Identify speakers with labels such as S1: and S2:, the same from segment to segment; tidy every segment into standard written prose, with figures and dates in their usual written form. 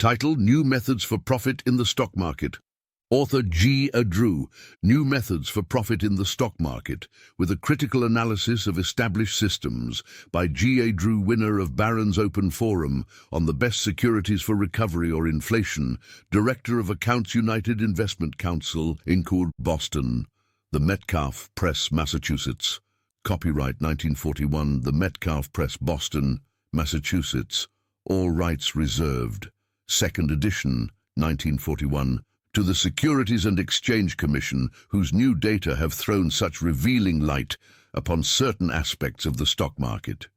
S1: Title: New Methods for Profit in the Stock Market. Author G. A. Drew, New Methods for Profit in the Stock Market, with a critical analysis of established systems, by G. A. Drew, winner of Barron's Open Forum on the best securities for recovery or inflation, Director of Accounts, United Investment Council, Inc., Boston. The Metcalf Press, Massachusetts. Copyright 1941, The Metcalf Press, Boston, Massachusetts. All rights reserved. Second edition, 1941. To the Securities and Exchange Commission, whose new data have thrown such revealing light upon certain aspects of the stock market.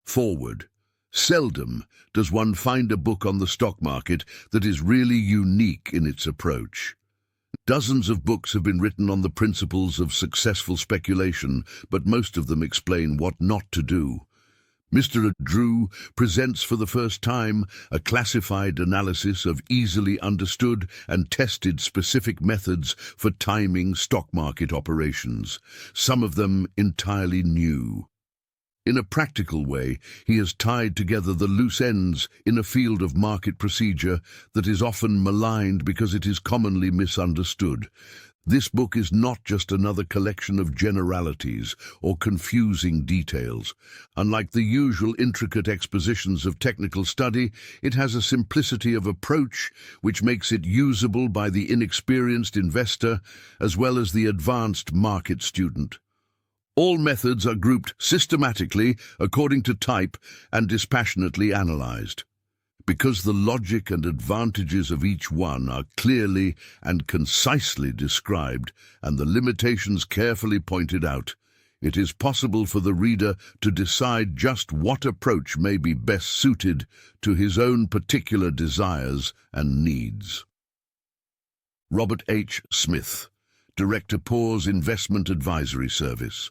S1: Forward. Seldom does one find a book on the stock market that is really unique in its approach. Dozens of books have been written on the principles of successful speculation, but most of them explain what not to do. Mr. Drew presents for the first time a classified analysis of easily understood and tested specific methods for timing stock market operations, some of them entirely new. In a practical way, he has tied together the loose ends in a field of market procedure that is often maligned because it is commonly misunderstood. This book is not just another collection of generalities or confusing details. Unlike the usual intricate expositions of technical study, it has a simplicity of approach which makes it usable by the inexperienced investor as well as the advanced market student. All methods are grouped systematically according to type and dispassionately analyzed. Because the logic and advantages of each one are clearly and concisely described and the limitations carefully pointed out, it is possible for the reader to decide just what approach may be best suited to his own particular desires and needs. Robert H. Smith, Director, Paws Investment Advisory Service.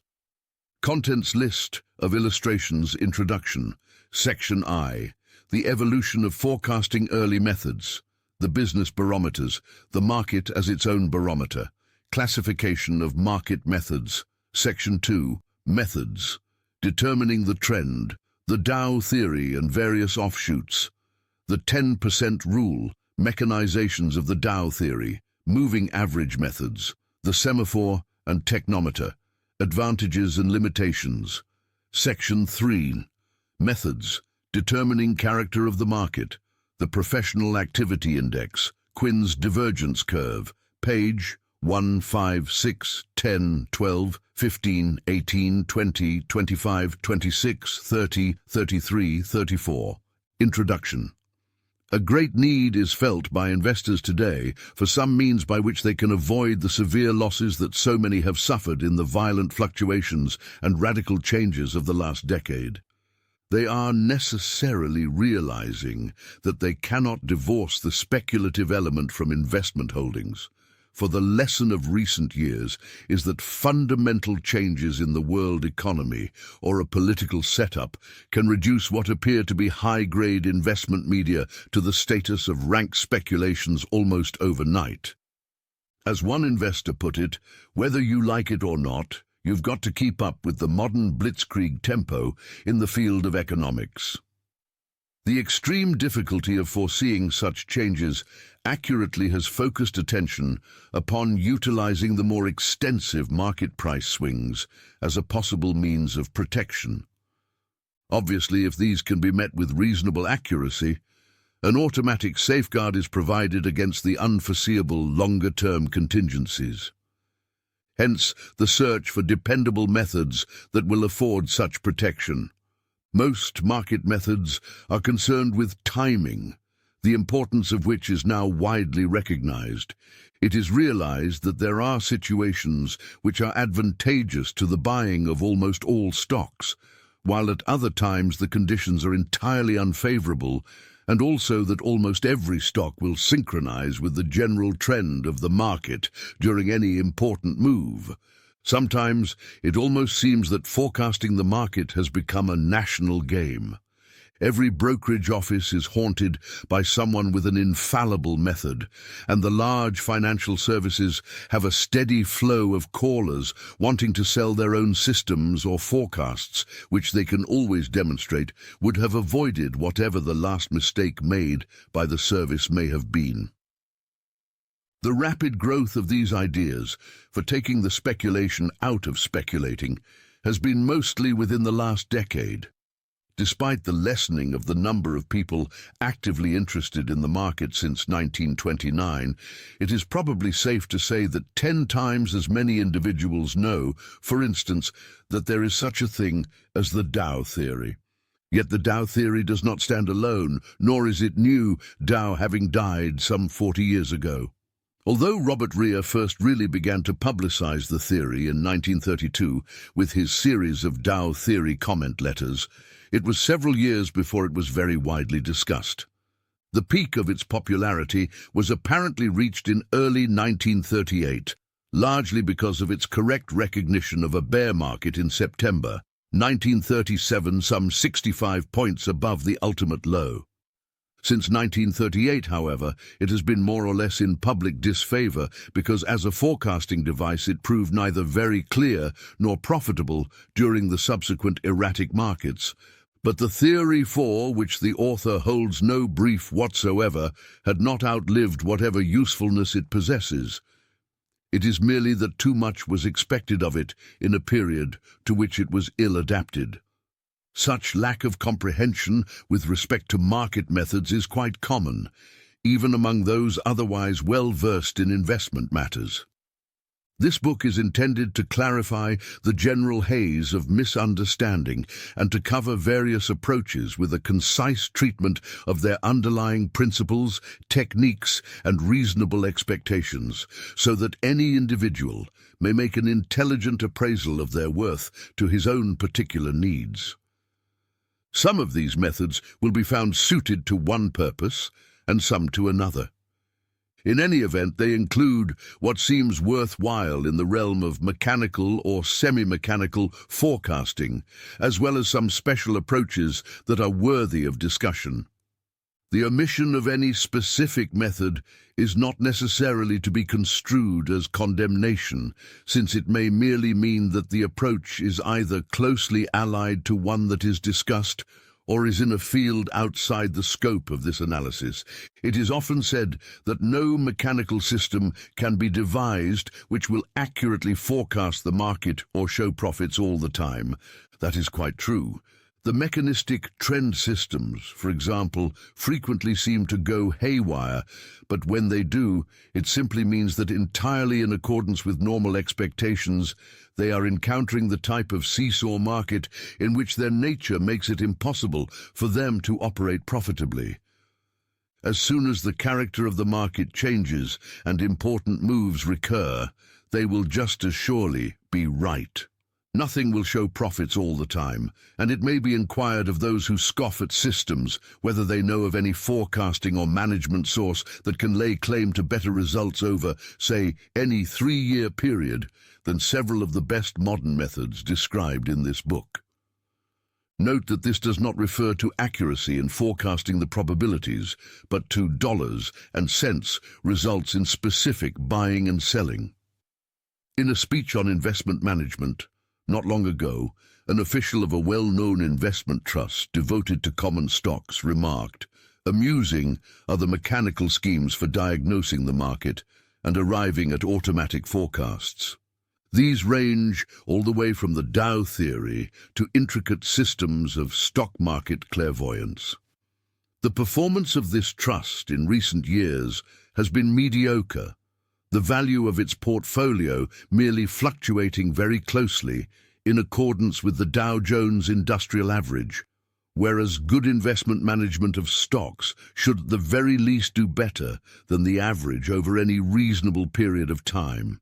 S1: Contents list of illustrations. Introduction. Section I. The evolution of forecasting early methods, the business barometers, the market as its own barometer, classification of market methods. Section 2, methods, determining the trend, the Dow theory and various offshoots, the 10% rule, mechanizations of the Dow theory, moving average methods, the semaphore and technometer, advantages and limitations. Section 3, methods, determining character of the market, the Professional Activity Index, Quinn's divergence curve, page 1, 5, 6, 10, 12, 15, 18, 20, 25, 26, 30, 33, 34. Introduction. A great need is felt by investors today for some means by which they can avoid the severe losses that so many have suffered in the violent fluctuations and radical changes of the last decade. They are necessarily realizing that they cannot divorce the speculative element from investment holdings, for the lesson of recent years is that fundamental changes in the world economy or a political setup can reduce what appear to be high-grade investment media to the status of rank speculations almost overnight. As one investor put it, whether you like it or not, you've got to keep up with the modern blitzkrieg tempo in the field of economics. The extreme difficulty of foreseeing such changes accurately has focused attention upon utilizing the more extensive market price swings as a possible means of protection. Obviously, if these can be met with reasonable accuracy, an automatic safeguard is provided against the unforeseeable longer-term contingencies. Hence, the search for dependable methods that will afford such protection. Most market methods are concerned with timing, the importance of which is now widely recognized. It is realized that there are situations which are advantageous to the buying of almost all stocks, while at other times the conditions are entirely unfavorable, and also that almost every stock will synchronize with the general trend of the market during any important move. Sometimes it almost seems that forecasting the market has become a national game. Every brokerage office is haunted by someone with an infallible method, and the large financial services have a steady flow of callers wanting to sell their own systems or forecasts, which they can always demonstrate would have avoided whatever the last mistake made by the service may have been. The rapid growth of these ideas for taking the speculation out of speculating has been mostly within the last decade. Despite the lessening of the number of people actively interested in the market since 1929, it is probably safe to say that 10 times as many individuals know, for instance, that there is such a thing as the Dow theory. Yet the Dow theory does not stand alone, nor is it new, Dow having died some 40 years ago. Although Robert Reher first really began to publicize the theory in 1932 with his series of Dow theory comment letters, it was several years before it was very widely discussed. The peak of its popularity was apparently reached in early 1938, largely because of its correct recognition of a bear market in September 1937, some 65 points above the ultimate low. Since 1938, however, it has been more or less in public disfavor because as a forecasting device it proved neither very clear nor profitable during the subsequent erratic markets. But the theory for which the author holds no brief whatsoever had not outlived whatever usefulness it possesses. It is merely that too much was expected of it in a period to which it was ill-adapted. Such lack of comprehension with respect to market methods is quite common, even among those otherwise well-versed in investment matters. This book is intended to clarify the general haze of misunderstanding and to cover various approaches with a concise treatment of their underlying principles, techniques, and reasonable expectations, so that any individual may make an intelligent appraisal of their worth to his own particular needs. Some of these methods will be found suited to one purpose and some to another. In any event, they include what seems worthwhile in the realm of mechanical or semi-mechanical forecasting, as well as some special approaches that are worthy of discussion. The omission of any specific method is not necessarily to be construed as condemnation, since it may merely mean that the approach is either closely allied to one that is discussed or is in a field outside the scope of this analysis. It is often said that no mechanical system can be devised which will accurately forecast the market or show profits all the time. That is quite true. The mechanistic trend systems, for example, frequently seem to go haywire, but when they do, it simply means that entirely in accordance with normal expectations, they are encountering the type of seesaw market in which their nature makes it impossible for them to operate profitably. As soon as the character of the market changes and important moves recur, they will just as surely be right. Nothing will show profits all the time, and it may be inquired of those who scoff at systems whether they know of any forecasting or management source that can lay claim to better results over, say, any 3-year period than several of the best modern methods described in this book. Note that this does not refer to accuracy in forecasting the probabilities, but to dollars and cents results in specific buying and selling. In a speech on investment management, not long ago, an official of a well-known investment trust devoted to common stocks remarked, "Amusing are the mechanical schemes for diagnosing the market and arriving at automatic forecasts. These range all the way from the Dow theory to intricate systems of stock market clairvoyance." The performance of this trust in recent years has been mediocre, the value of its portfolio merely fluctuating very closely in accordance with the Dow Jones Industrial Average, whereas good investment management of stocks should at the very least do better than the average over any reasonable period of time.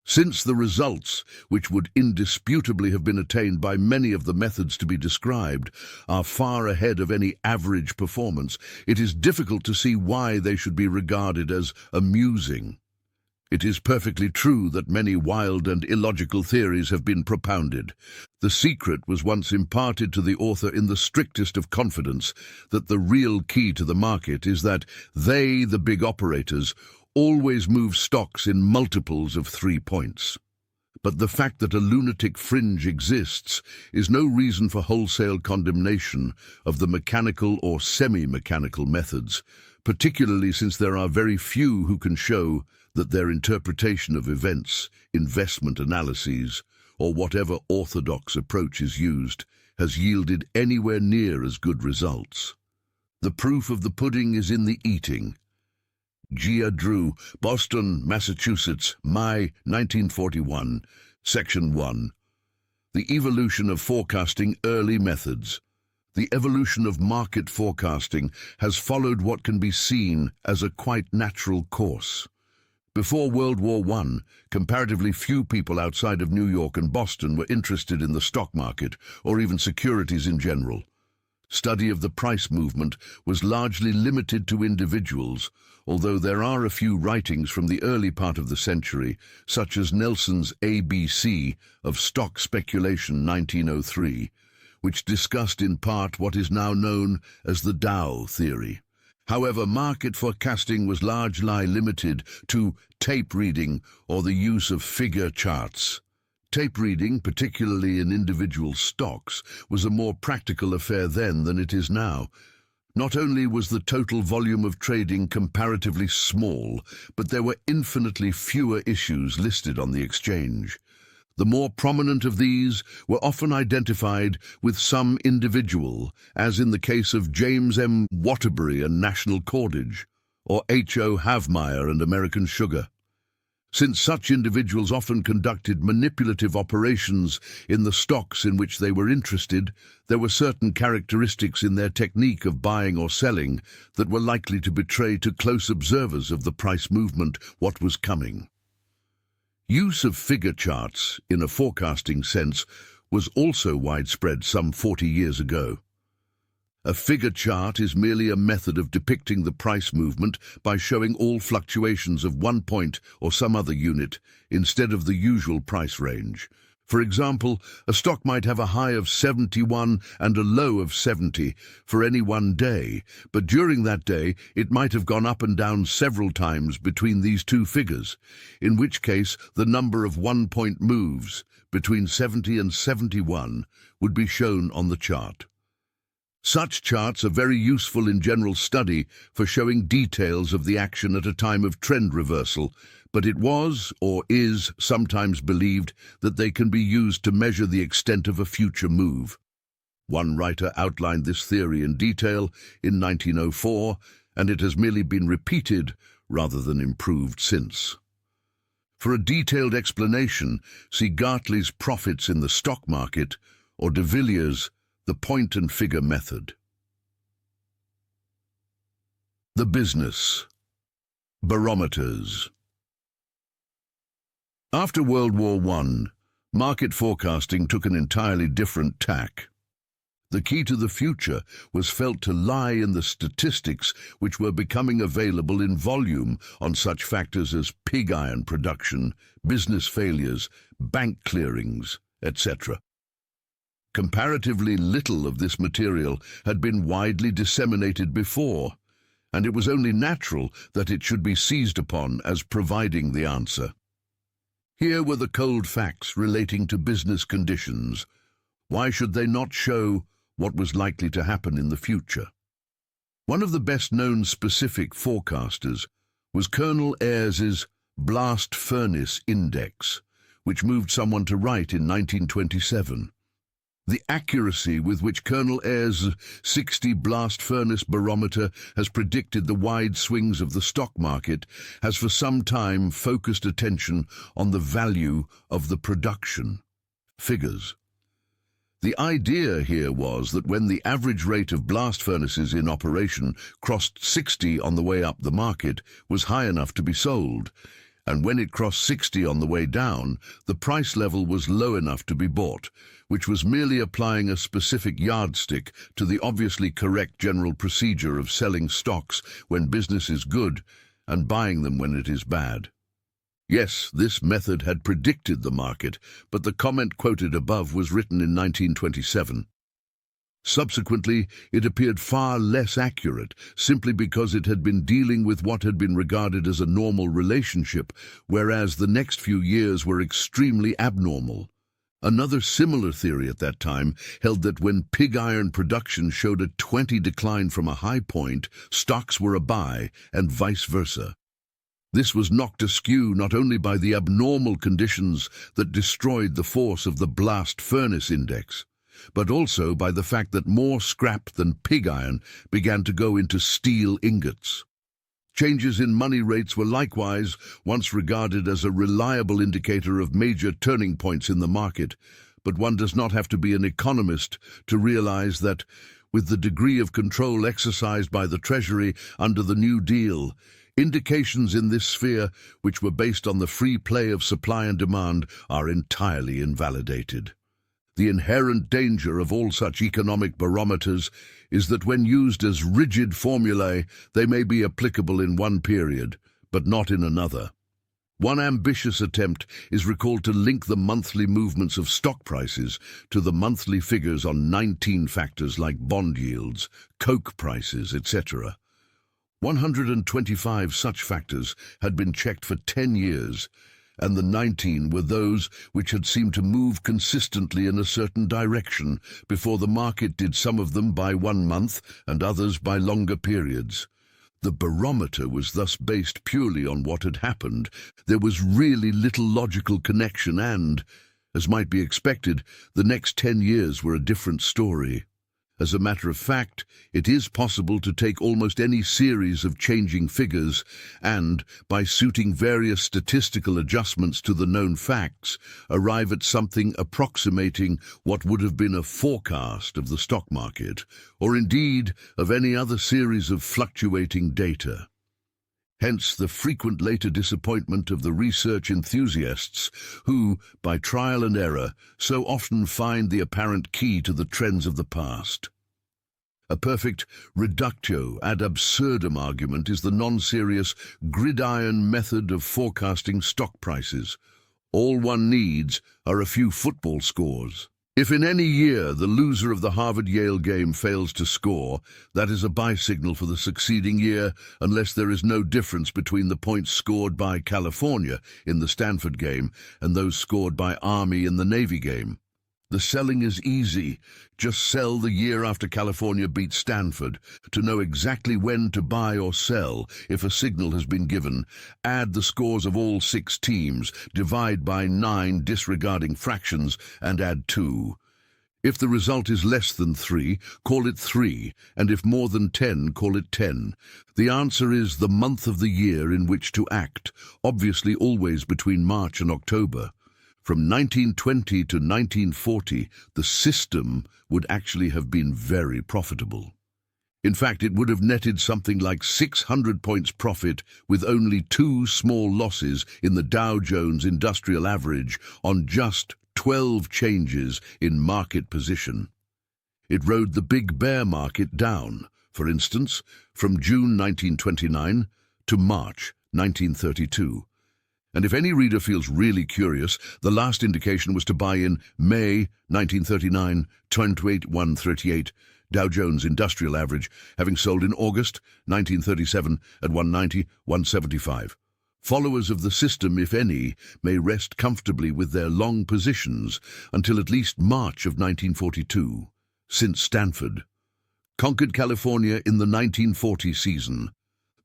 S1: Since the results, which would indisputably have been attained by many of the methods to be described, are far ahead of any average performance, it is difficult to see why they should be regarded as amusing. It is perfectly true that many wild and illogical theories have been propounded. The secret was once imparted to the author in the strictest of confidence that the real key to the market is that they, the big operators, always move stocks in multiples of 3 points. But the fact that a lunatic fringe exists is no reason for wholesale condemnation of the mechanical or semi-mechanical methods, particularly since there are very few who can show that their interpretation of events, investment analyses, or whatever orthodox approach is used, has yielded anywhere near as good results. The proof of the pudding is in the eating. Gia Drew, Boston, Massachusetts, May 1941, Section 1. The Evolution of Forecasting Early Methods. The evolution of market forecasting has followed what can be seen as a quite natural course. Before World War I, comparatively few people outside of New York and Boston were interested in the stock market, or even securities in general. Study of the price movement was largely limited to individuals, although there are a few writings from the early part of the century, such as Nelson's ABC of Stock Speculation 1903, which discussed in part what is now known as the Dow theory. However, market forecasting was largely limited to tape reading or the use of figure charts. Tape reading, particularly in individual stocks, was a more practical affair then than it is now. Not only was the total volume of trading comparatively small, but there were infinitely fewer issues listed on the exchange. The more prominent of these were often identified with some individual, as in the case of James M. Waterbury and National Cordage, or H.O. Havmeyer and American Sugar. Since such individuals often conducted manipulative operations in the stocks in which they were interested, there were certain characteristics in their technique of buying or selling that were likely to betray to close observers of the price movement what was coming. Use of figure charts, in a forecasting sense, was also widespread some 40 years ago. A figure chart is merely a method of depicting the price movement by showing all fluctuations of one point or some other unit instead of the usual price range. For example, a stock might have a high of 71 and a low of 70 for any one day, but during that day it might have gone up and down several times between these two figures, in which case the number of one-point moves between 70 and 71 would be shown on the chart. Such charts are very useful in general study for showing details of the action at a time of trend reversal, but it was, or is, sometimes believed that they can be used to measure the extent of a future move. One writer outlined this theory in detail in 1904, and it has merely been repeated rather than improved since. For a detailed explanation, see Gartley's Profits in the Stock Market, or de Villiers' The Point and Figure Method. The business. Barometers. After World War I, market forecasting took an entirely different tack. The key to the future was felt to lie in the statistics which were becoming available in volume on such factors as pig iron production, business failures, bank clearings, etc. Comparatively little of this material had been widely disseminated before, and it was only natural that it should be seized upon as providing the answer. Here were the cold facts relating to business conditions. Why should they not show what was likely to happen in the future? One of the best-known specific forecasters was Colonel Ayres's Blast Furnace Index, which moved someone to write in 1927. The accuracy with which Colonel Ayres's 60 blast furnace barometer has predicted the wide swings of the stock market has for some time focused attention on the value of the production figures. The idea here was that when the average rate of blast furnaces in operation crossed 60 on the way up, the market was high enough to be sold, and when it crossed 60 on the way down, the price level was low enough to be bought, which was merely applying a specific yardstick to the obviously correct general procedure of selling stocks when business is good and buying them when it is bad. Yes, this method had predicted the market, but the comment quoted above was written in 1927. Subsequently, it appeared far less accurate, simply because it had been dealing with what had been regarded as a normal relationship, whereas the next few years were extremely abnormal. Another similar theory at that time held that when pig iron production showed a 20 decline from a high point, stocks were a buy, and vice versa. This was knocked askew not only by the abnormal conditions that destroyed the force of the blast furnace index, but also by the fact that more scrap than pig iron began to go into steel ingots. Changes in money rates were likewise once regarded as a reliable indicator of major turning points in the market, but one does not have to be an economist to realize that, with the degree of control exercised by the Treasury under the New Deal, indications in this sphere, which were based on the free play of supply and demand, are entirely invalidated. The inherent danger of all such economic barometers is that when used as rigid formulae, they may be applicable in one period, but not in another. One ambitious attempt is recalled to link the monthly movements of stock prices to the monthly figures on 19 factors like bond yields, coke prices, etc. 125 such factors had been checked for 10 years, and the 19 were those which had seemed to move consistently in a certain direction before the market did some of them by 1 month and others by longer periods. The barometer was thus based purely on what had happened. There was really little logical connection and, as might be expected, the next 10 years were a different story. As a matter of fact, it is possible to take almost any series of changing figures and, by suiting various statistical adjustments to the known facts, arrive at something approximating what would have been a forecast of the stock market, or indeed of any other series of fluctuating data. Hence the frequent later disappointment of the research enthusiasts who, by trial and error, so often find the apparent key to the trends of the past. A perfect reductio ad absurdum argument is the non-serious gridiron method of forecasting stock prices. All one needs are a few football scores. If in any year the loser of the Harvard-Yale game fails to score, that is a buy signal for the succeeding year, unless there is no difference between the points scored by California in the Stanford game and those scored by Army in the Navy game. The selling is easy. Just sell the year after California beats Stanford. To know exactly when to buy or sell, if a signal has been given, add the scores of all 6 teams, divide by 9 disregarding fractions, and add 2. If the result is less than 3, call it 3, and if more than 10, call it 10. The answer is the month of the year in which to act, obviously always between March and October. From 1920 to 1940, the system would actually have been very profitable. In fact, it would have netted something like 600 points profit with only 2 small losses in the Dow Jones Industrial Average on just 12 changes in market position. It rode the big bear market down, for instance, from June 1929 to March 1932. And if any reader feels really curious, the last indication was to buy in May 1939, 28,138, Dow Jones Industrial Average, having sold in August 1937 at 190, 175. Followers of the system, if any, may rest comfortably with their long positions until at least March of 1942, since Stanford conquered California in the 1940 season.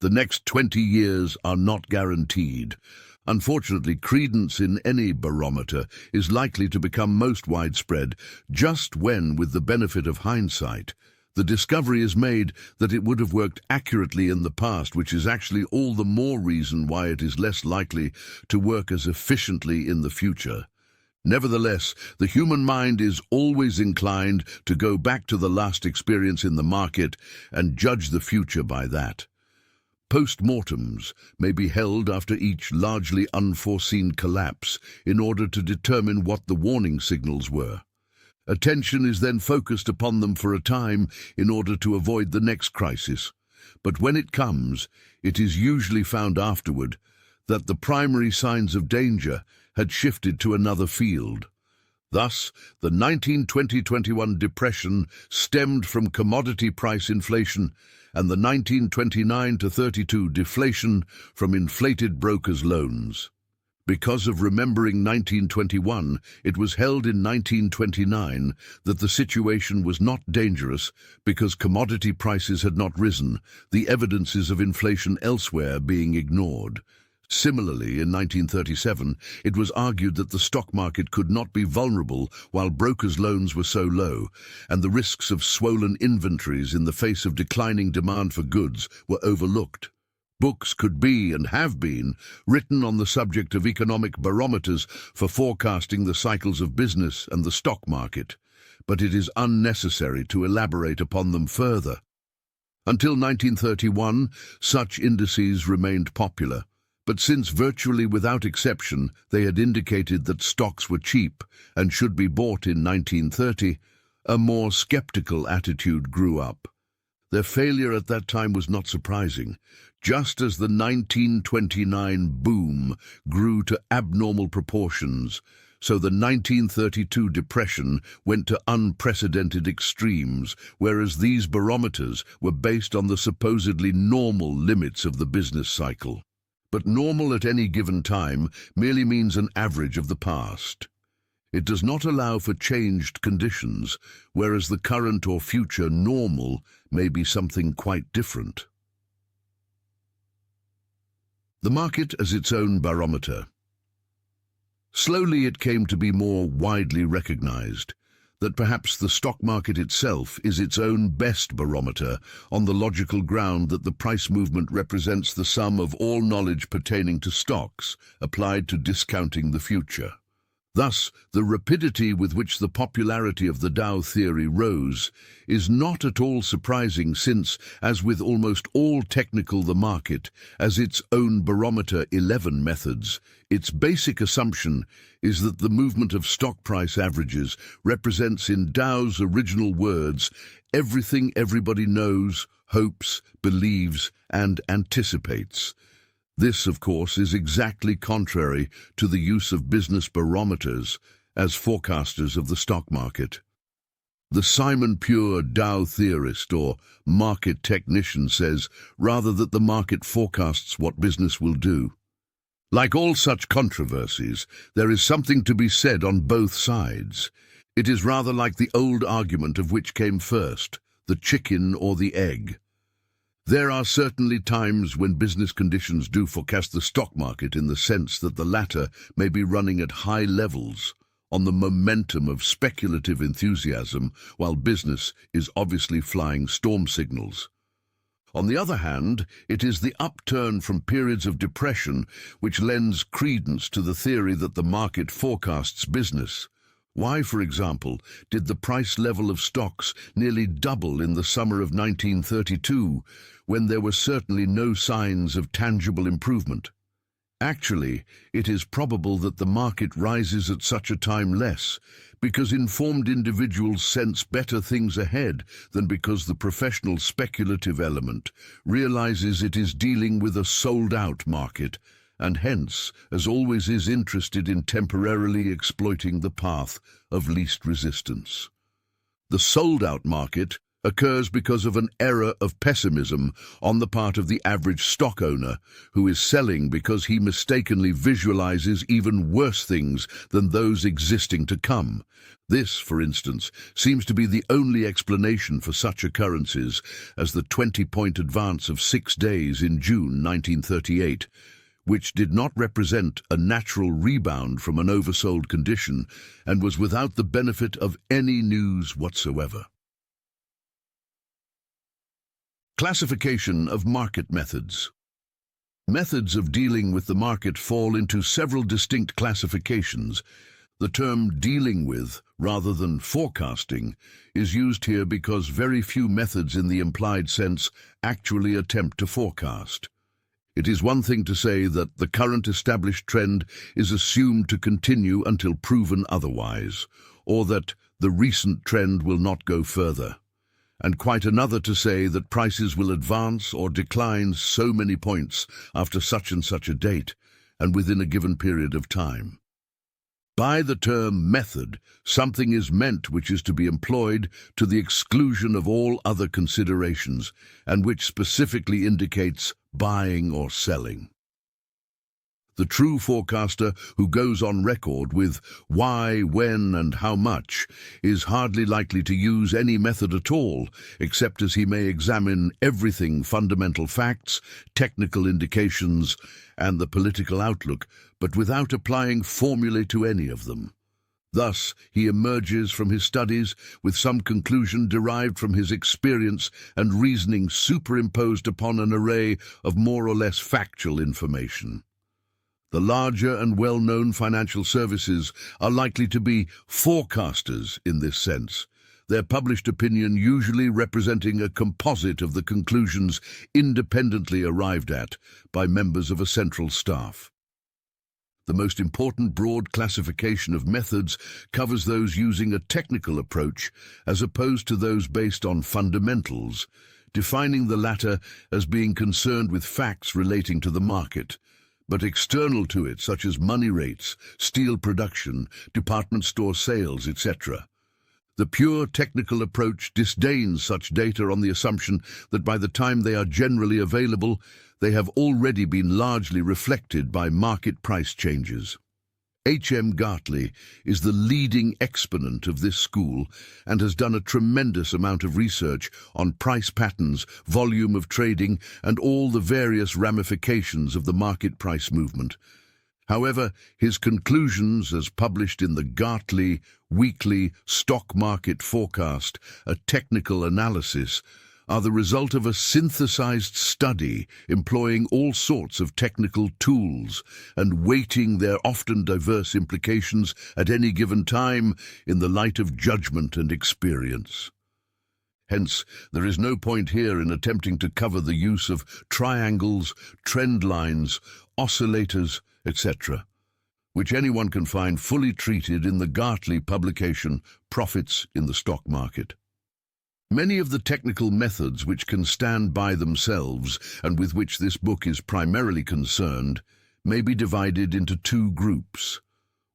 S1: The next 20 years are not guaranteed. Unfortunately, credence in any barometer is likely to become most widespread just when, with the benefit of hindsight, the discovery is made that it would have worked accurately in the past, which is actually all the more reason why it is less likely to work as efficiently in the future. Nevertheless, the human mind is always inclined to go back to the last experience in the market and judge the future by that. Post-mortems may be held after each largely unforeseen collapse in order to determine what the warning signals were. Attention is then focused upon them for a time in order to avoid the next crisis. But when it comes, it is usually found afterward that the primary signs of danger had shifted to another field. Thus, the 1920-21 depression stemmed from commodity price inflation and the 1929-32 deflation from inflated brokers' loans. Because of remembering 1921, it was held in 1929 that the situation was not dangerous because commodity prices had not risen, the evidences of inflation elsewhere being ignored. Similarly, in 1937, it was argued that the stock market could not be vulnerable while brokers' loans were so low, and the risks of swollen inventories in the face of declining demand for goods were overlooked. Books could be, and have been, written on the subject of economic barometers for forecasting the cycles of business and the stock market, but it is unnecessary to elaborate upon them further. Until 1931, such indices remained popular, but since virtually without exception they had indicated that stocks were cheap and should be bought in 1930, a more skeptical attitude grew up. Their failure at that time was not surprising. Just as the 1929 boom grew to abnormal proportions, so the 1932 depression went to unprecedented extremes, whereas these barometers were based on the supposedly normal limits of the business cycle. But normal at any given time merely means an average of the past. It does not allow for changed conditions, whereas the current or future normal may be something quite different. The market as its own barometer. Slowly it came to be more widely recognized that perhaps the stock market itself is its own best barometer, on the logical ground that the price movement represents the sum of all knowledge pertaining to stocks applied to discounting the future. Thus, the rapidity with which the popularity of the Dow theory rose is not at all surprising since, as with almost all technical the market, as its own barometer 11 methods, its basic assumption is that the movement of stock price averages represents in Dow's original words everything everybody knows, hopes, believes, and anticipates. This, of course, is exactly contrary to the use of business barometers as forecasters of the stock market. The Simon Pure Dow theorist or market technician says rather that the market forecasts what business will do. Like all such controversies, there is something to be said on both sides. It is rather like the old argument of which came first, the chicken or the egg. There are certainly times when business conditions do forecast the stock market in the sense that the latter may be running at high levels on the momentum of speculative enthusiasm, while business is obviously flying storm signals. On the other hand, it is the upturn from periods of depression which lends credence to the theory that the market forecasts business. Why, for example, did the price level of stocks nearly double in the summer of 1932, when there were certainly no signs of tangible improvement? Actually, it is probable that the market rises at such a time less because informed individuals sense better things ahead than because the professional speculative element realizes it is dealing with a sold-out market, and hence, as always, is interested in temporarily exploiting the path of least resistance. The sold-out market occurs because of an error of pessimism on the part of the average stock owner, who is selling because he mistakenly visualizes even worse things than those existing to come. This, for instance, seems to be the only explanation for such occurrences as the 20-point advance of 6 days in June 1938, which did not represent a natural rebound from an oversold condition and was without the benefit of any news whatsoever. Classification of market methods. Methods of dealing with the market fall into several distinct classifications. The term dealing with, rather than forecasting, is used here because very few methods in the implied sense actually attempt to forecast. It is one thing to say that the current established trend is assumed to continue until proven otherwise, or that the recent trend will not go further, and quite another to say that prices will advance or decline so many points after such and such a date, and within a given period of time. By the term method, something is meant which is to be employed to the exclusion of all other considerations, and which specifically indicates buying or selling. The true forecaster who goes on record with why, when, and how much is hardly likely to use any method at all, except as he may examine everything: fundamental facts, technical indications, and the political outlook, but without applying formulae to any of them. Thus, he emerges from his studies with some conclusion derived from his experience and reasoning superimposed upon an array of more or less factual information. The larger and well-known financial services are likely to be forecasters in this sense, their published opinion usually representing a composite of the conclusions independently arrived at by members of a central staff. The most important broad classification of methods covers those using a technical approach as opposed to those based on fundamentals, defining the latter as being concerned with facts relating to the market, but external to it, such as money rates, steel production, department store sales, etc. The pure technical approach disdains such data on the assumption that by the time they are generally available, they have already been largely reflected by market price changes. H.M. Gartley is the leading exponent of this school and has done a tremendous amount of research on price patterns, volume of trading, and all the various ramifications of the market price movement. However, his conclusions, as published in the Gartley Weekly Stock Market Forecast, a technical analysis, are the result of a synthesized study employing all sorts of technical tools and weighting their often diverse implications at any given time in the light of judgment and experience. Hence, there is no point here in attempting to cover the use of triangles, trend lines, oscillators, etc., which anyone can find fully treated in the Gartley publication, Profits in the Stock Market. Many of the technical methods which can stand by themselves and with which this book is primarily concerned may be divided into two groups.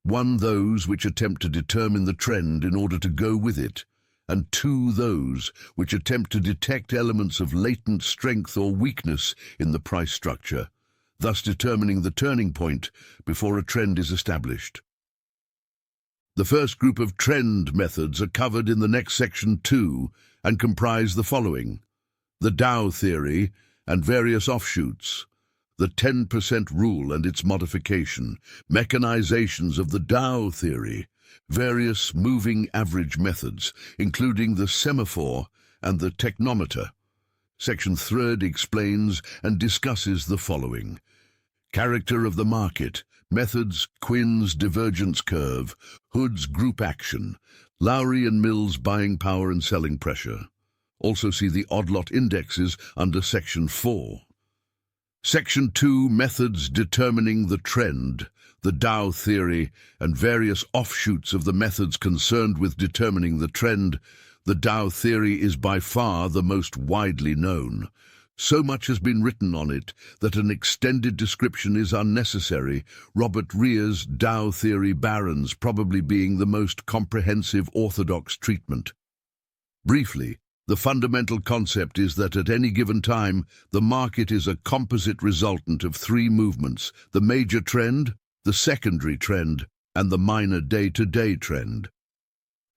S1: One, those which attempt to determine the trend in order to go with it, and two, those which attempt to detect elements of latent strength or weakness in the price structure, thus determining the turning point before a trend is established. The first group of trend methods are covered in the next section too, and comprise the following: the Dow theory and various offshoots, the 10% rule and its modification, mechanizations of the Dow theory, various moving average methods, including the semaphore and the technometer. Section 3 explains and discusses the following: character of the market, methods, Quinn's divergence curve, Hood's group action, Lowry and Mills buying power and selling pressure. Also see the odd lot indexes under Section 4. Section 2, methods determining the trend, the Dow theory, and various offshoots of the methods concerned with determining the trend. The Dow theory is by far the most widely known. So much has been written on it that an extended description is unnecessary, Robert Rear's Dow Theory Barons probably being the most comprehensive orthodox treatment. Briefly, the fundamental concept is that at any given time, the market is a composite resultant of three movements: the major trend, the secondary trend, and the minor day-to-day trend.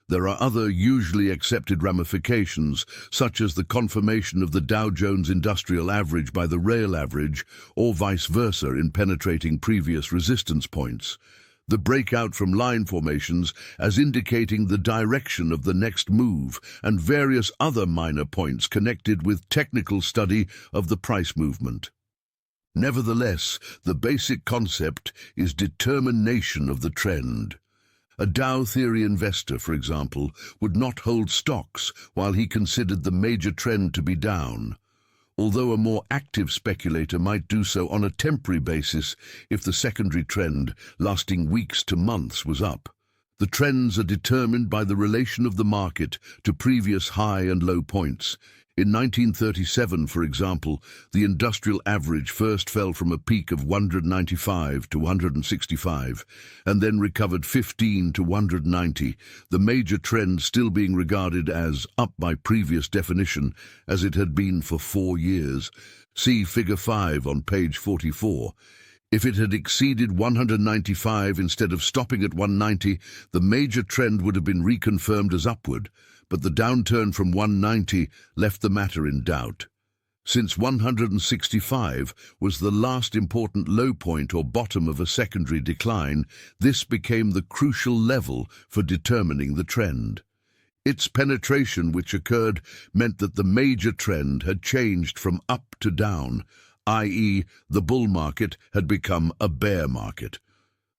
S1: There are other usually accepted ramifications, such as the confirmation of the Dow Jones Industrial Average by the rail average, or vice versa in penetrating previous resistance points, the breakout from line formations as indicating the direction of the next move, and various other minor points connected with technical study of the price movement. Nevertheless, the basic concept is determination of the trend. A Dow theory investor, for example, would not hold stocks while he considered the major trend to be down, although a more active speculator might do so on a temporary basis if the secondary trend, lasting weeks to months, was up. The trends are determined by the relation of the market to previous high and low points, In 1937, for example, the industrial average first fell from a peak of 195 to 165, and then recovered 15 to 190, the major trend still being regarded as up by previous definition, as it had been for 4 years. See Figure 5 on page 44. If it had exceeded 195 instead of stopping at 190, the major trend would have been reconfirmed as upward, but the downturn from 190 left the matter in doubt. Since 165 was the last important low point or bottom of a secondary decline, this became the crucial level for determining the trend. Its penetration, which occurred, meant that the major trend had changed from up to down, i.e., the bull market had become a bear market.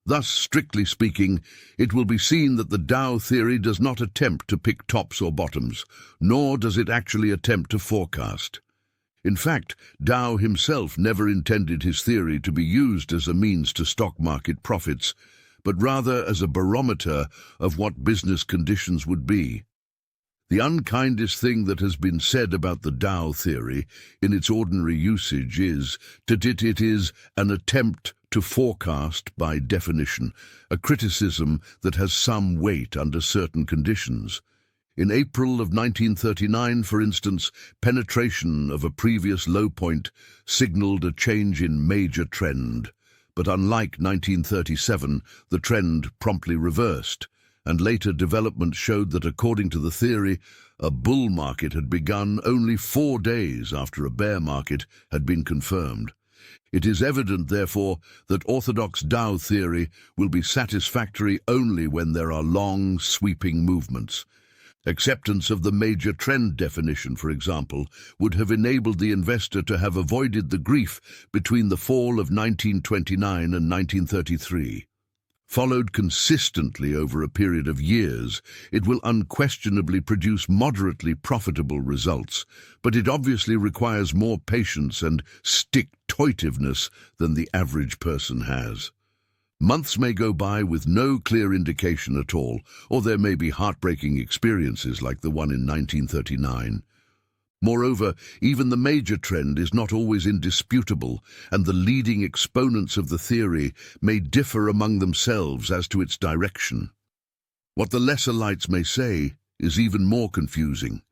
S1: Thus, strictly speaking, it will be seen that the Dow theory does not attempt to pick tops or bottoms, nor does it actually attempt to forecast. In fact, Dow himself never intended his theory to be used as a means to stock market profits, but rather as a barometer of what business conditions would be. The unkindest thing that has been said about the Dow theory in its ordinary usage is that it is an attempt to forecast by definition, a criticism that has some weight under certain conditions. In April of 1939, for instance, penetration of a previous low point signaled a change in major trend. But unlike 1937, the trend promptly reversed, and later developments showed that, according to the theory, a bull market had begun only 4 days after a bear market had been confirmed. It is evident, therefore, that orthodox Dow theory will be satisfactory only when there are long, sweeping movements. Acceptance of the major trend definition, for example, would have enabled the investor to have avoided the grief between the fall of 1929 and 1933. Followed consistently over a period of years, it will unquestionably produce moderately profitable results, but it obviously requires more patience and stick-to-itiveness than the average person has. Months may go by with no clear indication at all, or there may be heartbreaking experiences like the one in 1939. Moreover, even the major trend is not always indisputable, and the leading exponents of the theory may differ among themselves as to its direction. What the lesser lights may say is even more confusing.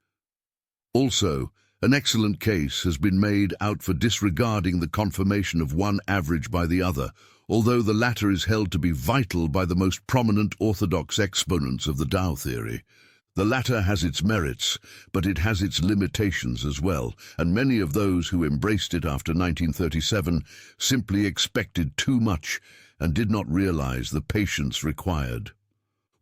S1: Also, an excellent case has been made out for disregarding the confirmation of one average by the other, although the latter is held to be vital by the most prominent orthodox exponents of the Dow theory. The latter has its merits, but it has its limitations as well, and many of those who embraced it after 1937 simply expected too much and did not realize the patience required.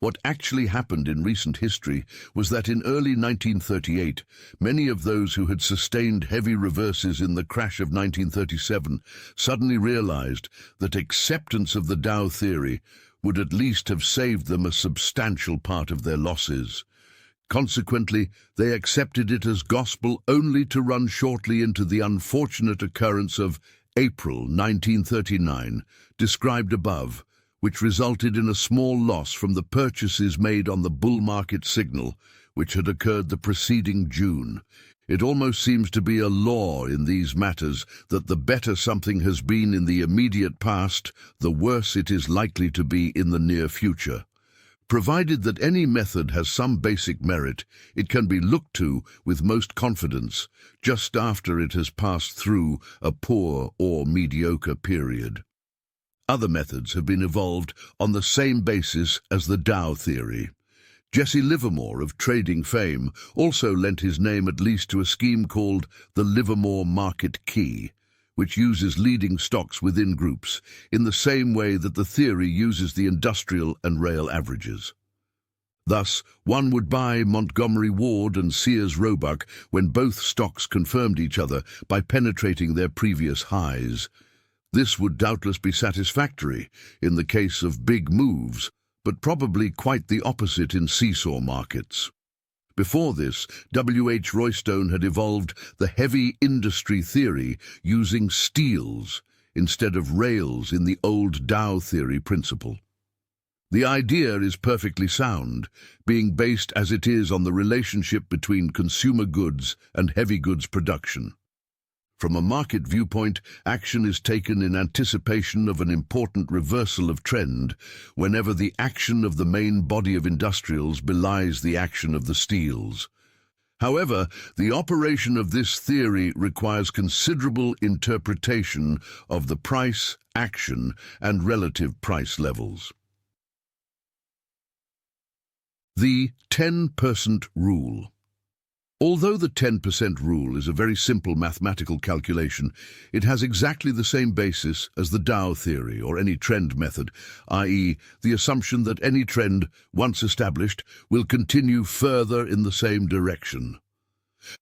S1: What actually happened in recent history was that in early 1938, many of those who had sustained heavy reverses in the crash of 1937 suddenly realized that acceptance of the Dow theory would at least have saved them a substantial part of their losses. Consequently, they accepted it as gospel only to run shortly into the unfortunate occurrence of April 1939, described above, which resulted in a small loss from the purchases made on the bull market signal, which had occurred the preceding June. It almost seems to be a law in these matters that the better something has been in the immediate past, the worse it is likely to be in the near future. Provided that any method has some basic merit, it can be looked to with most confidence just after it has passed through a poor or mediocre period. Other methods have been evolved on the same basis as the Dow theory. Jesse Livermore of trading fame also lent his name at least to a scheme called the Livermore Market Key, which uses leading stocks within groups in the same way that the theory uses the industrial and rail averages. Thus, one would buy Montgomery Ward and Sears Roebuck when both stocks confirmed each other by penetrating their previous highs. This would doubtless be satisfactory in the case of big moves, but probably quite the opposite in seesaw markets. Before this, W.H. Roystone had evolved the heavy industry theory using steels instead of rails in the old Dow theory principle. The idea is perfectly sound, being based as it is on the relationship between consumer goods and heavy goods production. From a market viewpoint, action is taken in anticipation of an important reversal of trend whenever the action of the main body of industrials belies the action of the steels. However, the operation of this theory requires considerable interpretation of the price, action, and relative price levels. The 10% rule. Although the 10% rule is a very simple mathematical calculation, it has exactly the same basis as the Dow theory or any trend method, i.e., the assumption that any trend, once established, will continue further in the same direction.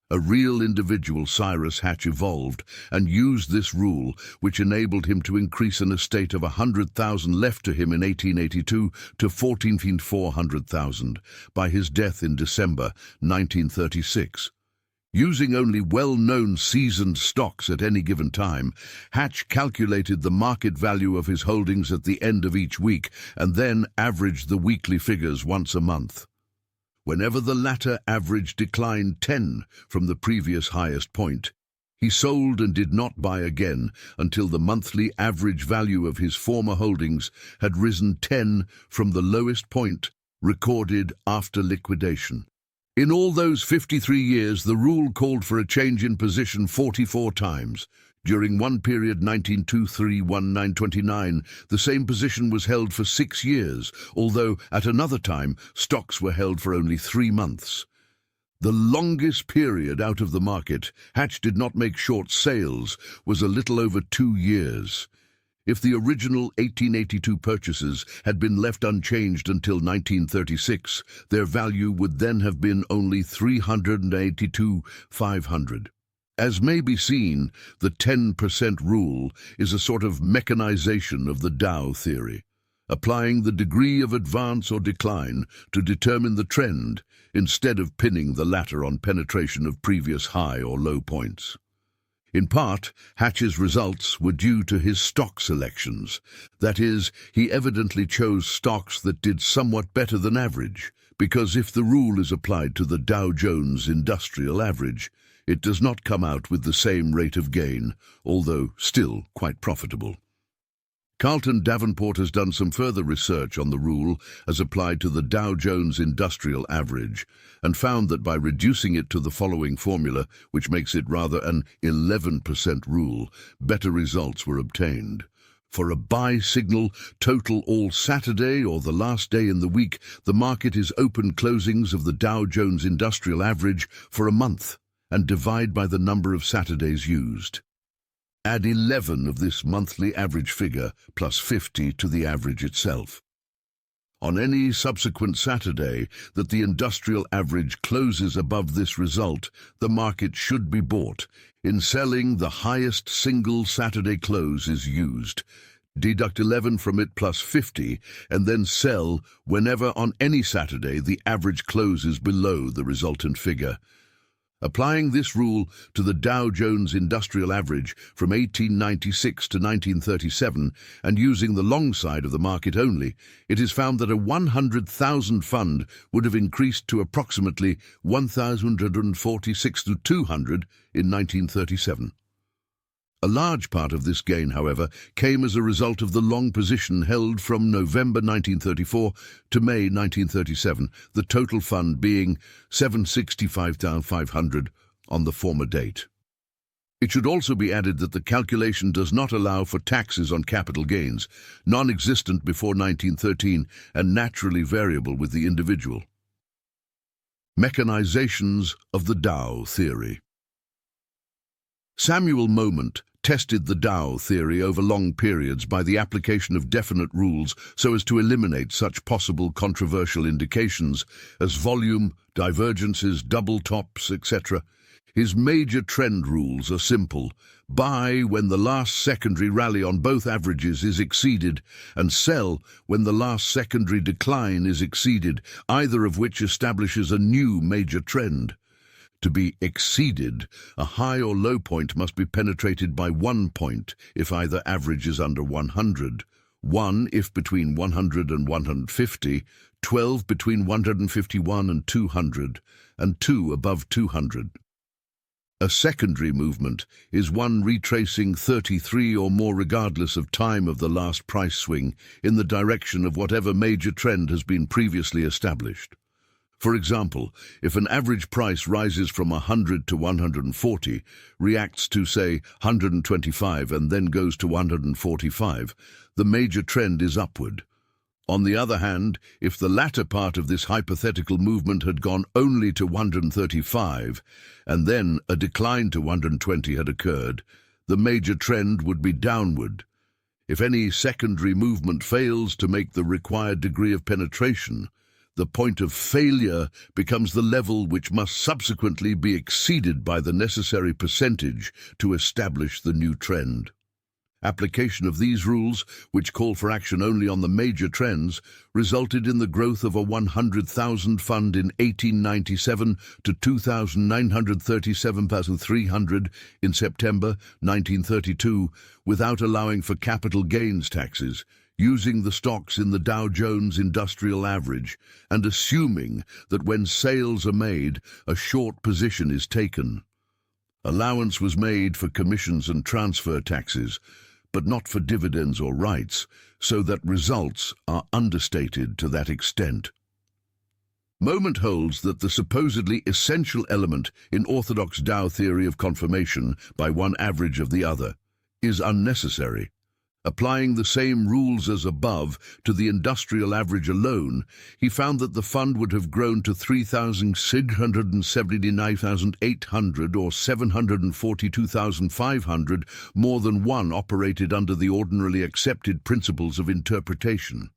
S1: A real individual, Cyrus Hatch, evolved and used this rule, which enabled him to increase an estate of 100,000 left to him in 1882 to 14,400,000 by his death in December 1936. Using only well-known seasoned stocks at any given time, Hatch calculated the market value of his holdings at the end of each week and then averaged the weekly figures once a month. Whenever the latter average declined 10 from the previous highest point, he sold and did not buy again until the monthly average value of his former holdings had risen 10 from the lowest point recorded after liquidation. In all those 53 years, the rule called for a change in position 44 times. During one period, 1923-1929, the same position was held for 6 years, although at another time stocks were held for only 3 months. The longest period out of the market, Hatch did not make short sales, was a little over 2 years. If the original 1882 purchases had been left unchanged until 1936, their value would then have been only $382,500. As may be seen, the 10% rule is a sort of mechanization of the Dow theory, applying the degree of advance or decline to determine the trend instead of pinning the latter on penetration of previous high or low points. In part, Hatch's results were due to his stock selections. That is, he evidently chose stocks that did somewhat better than average, because if the rule is applied to the Dow Jones Industrial Average, it does not come out with the same rate of gain, although still quite profitable. Carlton Davenport has done some further research on the rule as applied to the Dow Jones Industrial Average and found that by reducing it to the following formula, which makes it rather an 11% rule, better results were obtained. For a buy signal, total all Saturday or the last day in the week, the market is open closings of the Dow Jones Industrial Average for a month, and divide by the number of Saturdays used. Add 11 of this monthly average figure plus 50 to the average itself. On any subsequent Saturday that the industrial average closes above this result, the market should be bought. In selling, the highest single Saturday close is used. Deduct 11 from it plus 50, and then sell whenever on any Saturday the average closes below the resultant figure. Applying this rule to the Dow Jones Industrial Average from 1896 to 1937 and using the long side of the market only, it is found that a 100,000 fund would have increased to approximately 1,146 to 200 in 1937. A large part of this gain, however, came as a result of the long position held from November 1934 to May 1937, the total fund being 765,500 on the former date. It should also be added that the calculation does not allow for taxes on capital gains, non-existent before 1913 and naturally variable with the individual. Mechanizations of the Dow theory. Samuel Moment tested the Dow theory over long periods by the application of definite rules so as to eliminate such possible controversial indications as volume, divergences, double tops, etc. His major trend rules are simple: buy when the last secondary rally on both averages is exceeded, and sell when the last secondary decline is exceeded, either of which establishes a new major trend. To be exceeded, a high or low point must be penetrated by 1 point if either average is under 100, 1 if between 100 and 150, 12 between 151 and 200, and 2 above 200. A secondary movement is one retracing 33 or more regardless of time of the last price swing in the direction of whatever major trend has been previously established. For example, if an average price rises from 100 to 140, reacts to, say, 125 and then goes to 145, the major trend is upward. On the other hand, if the latter part of this hypothetical movement had gone only to 135, and then a decline to 120 had occurred, the major trend would be downward. If any secondary movement fails to make the required degree of penetration, the point of failure becomes the level which must subsequently be exceeded by the necessary percentage to establish the new trend. Application of these rules, which call for action only on the major trends, resulted in the growth of a 100,000 fund in 1897 to 2,937,300 in September 1932, without allowing for capital gains taxes, using the stocks in the Dow Jones Industrial Average, and assuming that when sales are made, a short position is taken. Allowance was made for commissions and transfer taxes, but not for dividends or rights, so that results are understated to that extent. Moment holds that the supposedly essential element in orthodox Dow theory of confirmation by one average of the other is unnecessary. Applying the same rules as above to the industrial average alone, he found that the fund would have grown to 3,679,800 or 742,500 more than one operated under the ordinarily accepted principles of interpretation.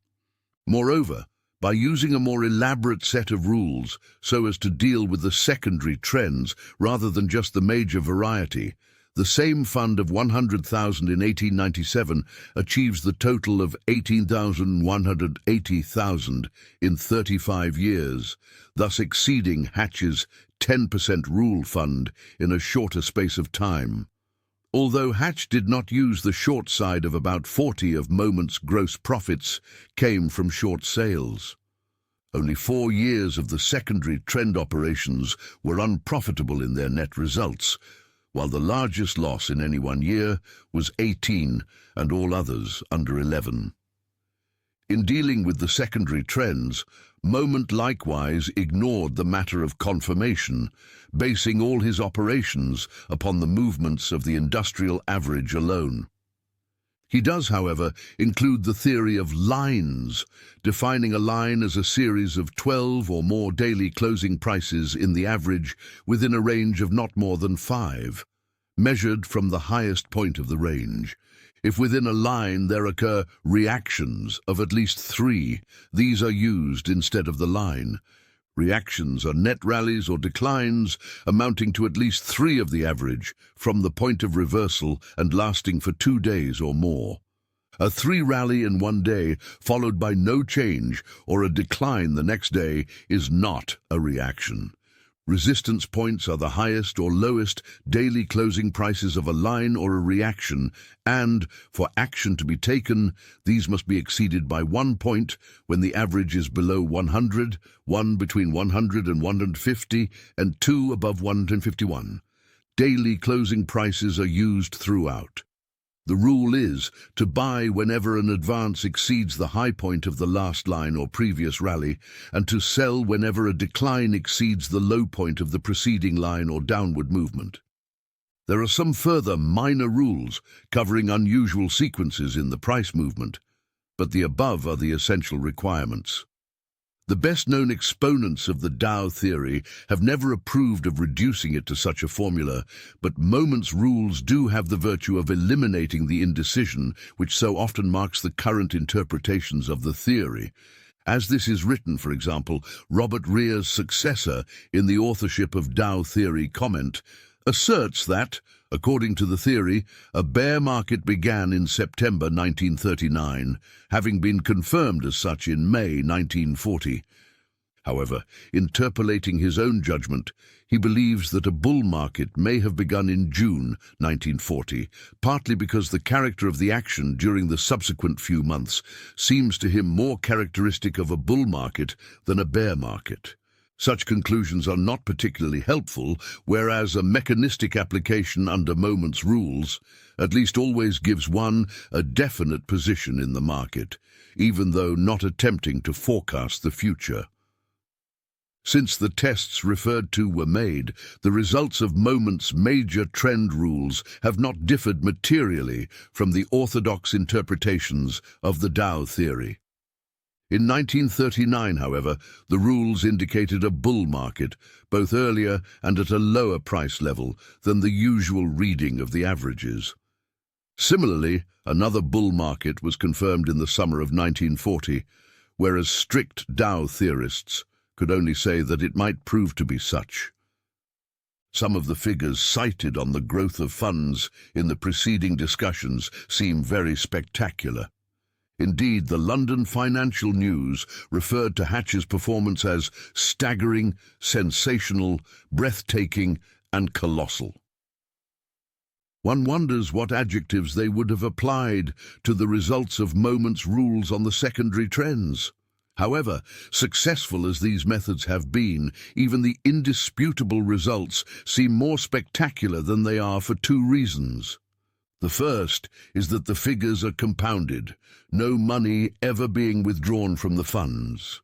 S1: Moreover, by using a more elaborate set of rules so as to deal with the secondary trends rather than just the major variety, the same fund of 100,000 in 1897 achieves the total of 18,180,000 in 35 years, thus exceeding Hatch's 10% rule fund in a shorter space of time. Although Hatch did not use the short side of about 40 of Moment's gross profits came from short sales. Only 4 years of the secondary trend operations were unprofitable in their net results, while the largest loss in any one year was 18 and all others under 11. In dealing with the secondary trends, Moment likewise ignored the matter of confirmation, basing all his operations upon the movements of the industrial average alone. He does, however, include the theory of lines, defining a line as a series of 12 or more daily closing prices in the average within a range of not more than 5, measured from the highest point of the range. If within a line there occur reactions of at least 3, these are used instead of the line. Reactions are net rallies or declines amounting to at least 3 of the average from the point of reversal and lasting for 2 days or more. A 3 rally in one day followed by no change or a decline the next day is not a reaction. Resistance points are the highest or lowest daily closing prices of a line or a reaction, and, for action to be taken, these must be exceeded by 1 point when the average is below 100, 1 between 100 and 150, and 2 above 151. Daily closing prices are used throughout. The rule is to buy whenever an advance exceeds the high point of the last line or previous rally, and to sell whenever a decline exceeds the low point of the preceding line or downward movement. There are some further minor rules covering unusual sequences in the price movement, but the above are the essential requirements. The best-known exponents of the Dow theory have never approved of reducing it to such a formula, but Moment's rules do have the virtue of eliminating the indecision which so often marks the current interpretations of the theory. As this is written, for example, Robert Rear's successor in the authorship of Dow Theory comment asserts that, according to the theory, a bear market began in September 1939, having been confirmed as such in May 1940. However, interpolating his own judgment, he believes that a bull market may have begun in June 1940, partly because the character of the action during the subsequent few months seems to him more characteristic of a bull market than a bear market. Such conclusions are not particularly helpful, whereas a mechanistic application under Moment's rules at least always gives one a definite position in the market, even though not attempting to forecast the future. Since the tests referred to were made, the results of Moment's major trend rules have not differed materially from the orthodox interpretations of the Dow theory. In 1939, however, the rules indicated a bull market, both earlier and at a lower price level than the usual reading of the averages. Similarly, another bull market was confirmed in the summer of 1940, whereas strict Dow theorists could only say that it might prove to be such. Some of the figures cited on the growth of funds in the preceding discussions seem very spectacular. Indeed, the London Financial News referred to Hatch's performance as staggering, sensational, breathtaking, and colossal. One wonders what adjectives they would have applied to the results of Moment's rules on the secondary trends. However, successful as these methods have been, even the indisputable results seem more spectacular than they are for two reasons. The first is that the figures are compounded, no money ever being withdrawn from the funds.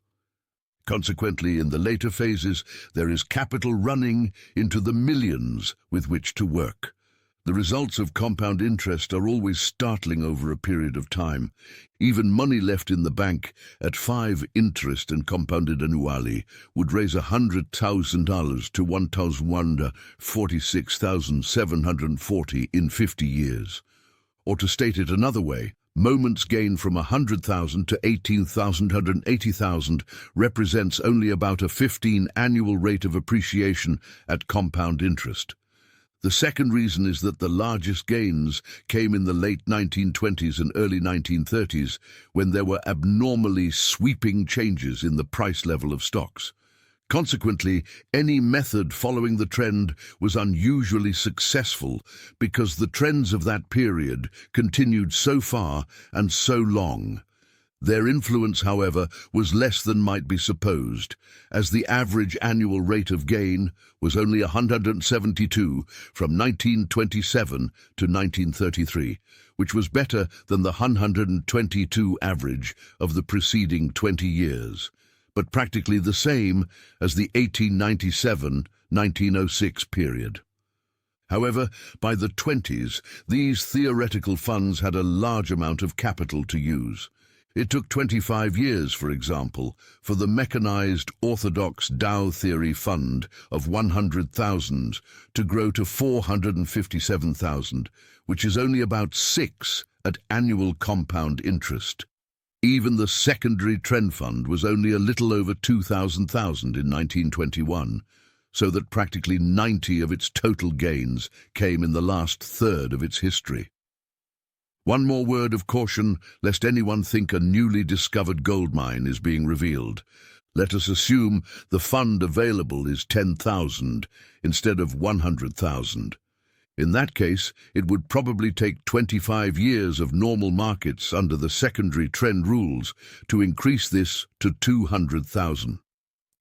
S1: Consequently, in the later phases, there is capital running into the millions with which to work. The results of compound interest are always startling over a period of time. Even money left in the bank at 5 interest and compounded annually would raise $100,000 to $1,146,740 in 50 years. Or to state it another way, Moment's gain from 100,000 to 18,180,000 represents only about a 15 annual rate of appreciation at compound interest. The second reason is that the largest gains came in the late 1920s and early 1930s, when there were abnormally sweeping changes in the price level of stocks. Consequently, any method following the trend was unusually successful because the trends of that period continued so far and so long. Their influence, however, was less than might be supposed, as the average annual rate of gain was only 172 from 1927 to 1933, which was better than the 122 average of the preceding 20 years, but practically the same as the 1897-1906 period. However, by the 20s, these theoretical funds had a large amount of capital to use. It took 25 years, for example, for the mechanized orthodox Dow theory fund of 100,000 to grow to 457,000, which is only about 6 at annual compound interest. Even the secondary trend fund was only a little over 2,000,000 in 1921, so that practically 90 of its total gains came in the last third of its history. One more word of caution, lest anyone think a newly discovered gold mine is being revealed. Let us assume the fund available is 10,000 instead of 100,000. In that case, it would probably take 25 years of normal markets under the secondary trend rules to increase this to 200,000.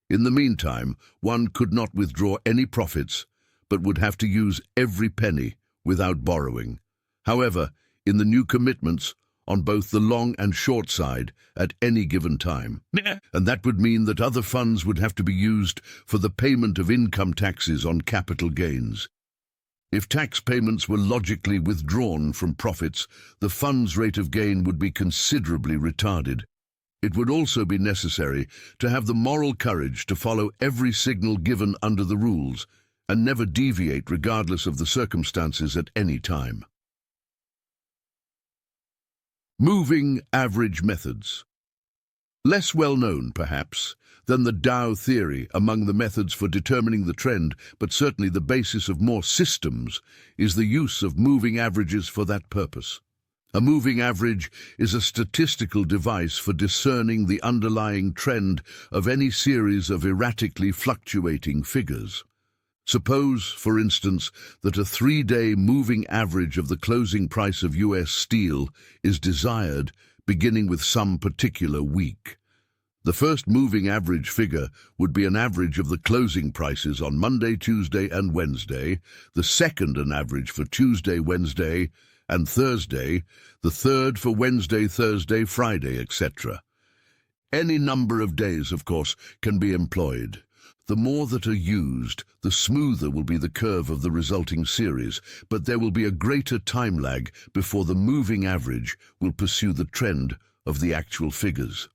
S1: In the meantime, one could not withdraw any profits, but would have to use every penny without borrowing. However, in the new commitments, on both the long and short side at any given time. And that would mean that other funds would have to be used for the payment of income taxes on capital gains. If tax payments were logically withdrawn from profits, the fund's rate of gain would be considerably retarded. It would also be necessary to have the moral courage to follow every signal given under the rules and never deviate regardless of the circumstances at any time. Moving average methods. Less well known, perhaps, than the Dow theory among the methods for determining the trend, but certainly the basis of more systems, is the use of moving averages for that purpose. A moving average is a statistical device for discerning the underlying trend of any series of erratically fluctuating figures. Suppose, for instance, that a 3-day moving average of the closing price of US steel is desired beginning with some particular week. The first moving average figure would be an average of the closing prices on Monday, Tuesday, and Wednesday, the second an average for Tuesday, Wednesday, and Thursday, the third for Wednesday, Thursday, Friday, etc. Any number of days, of course, can be employed. The more that are used, the smoother will be the curve of the resulting series, but there will be a greater time lag before the moving average will pursue the trend of the actual figures.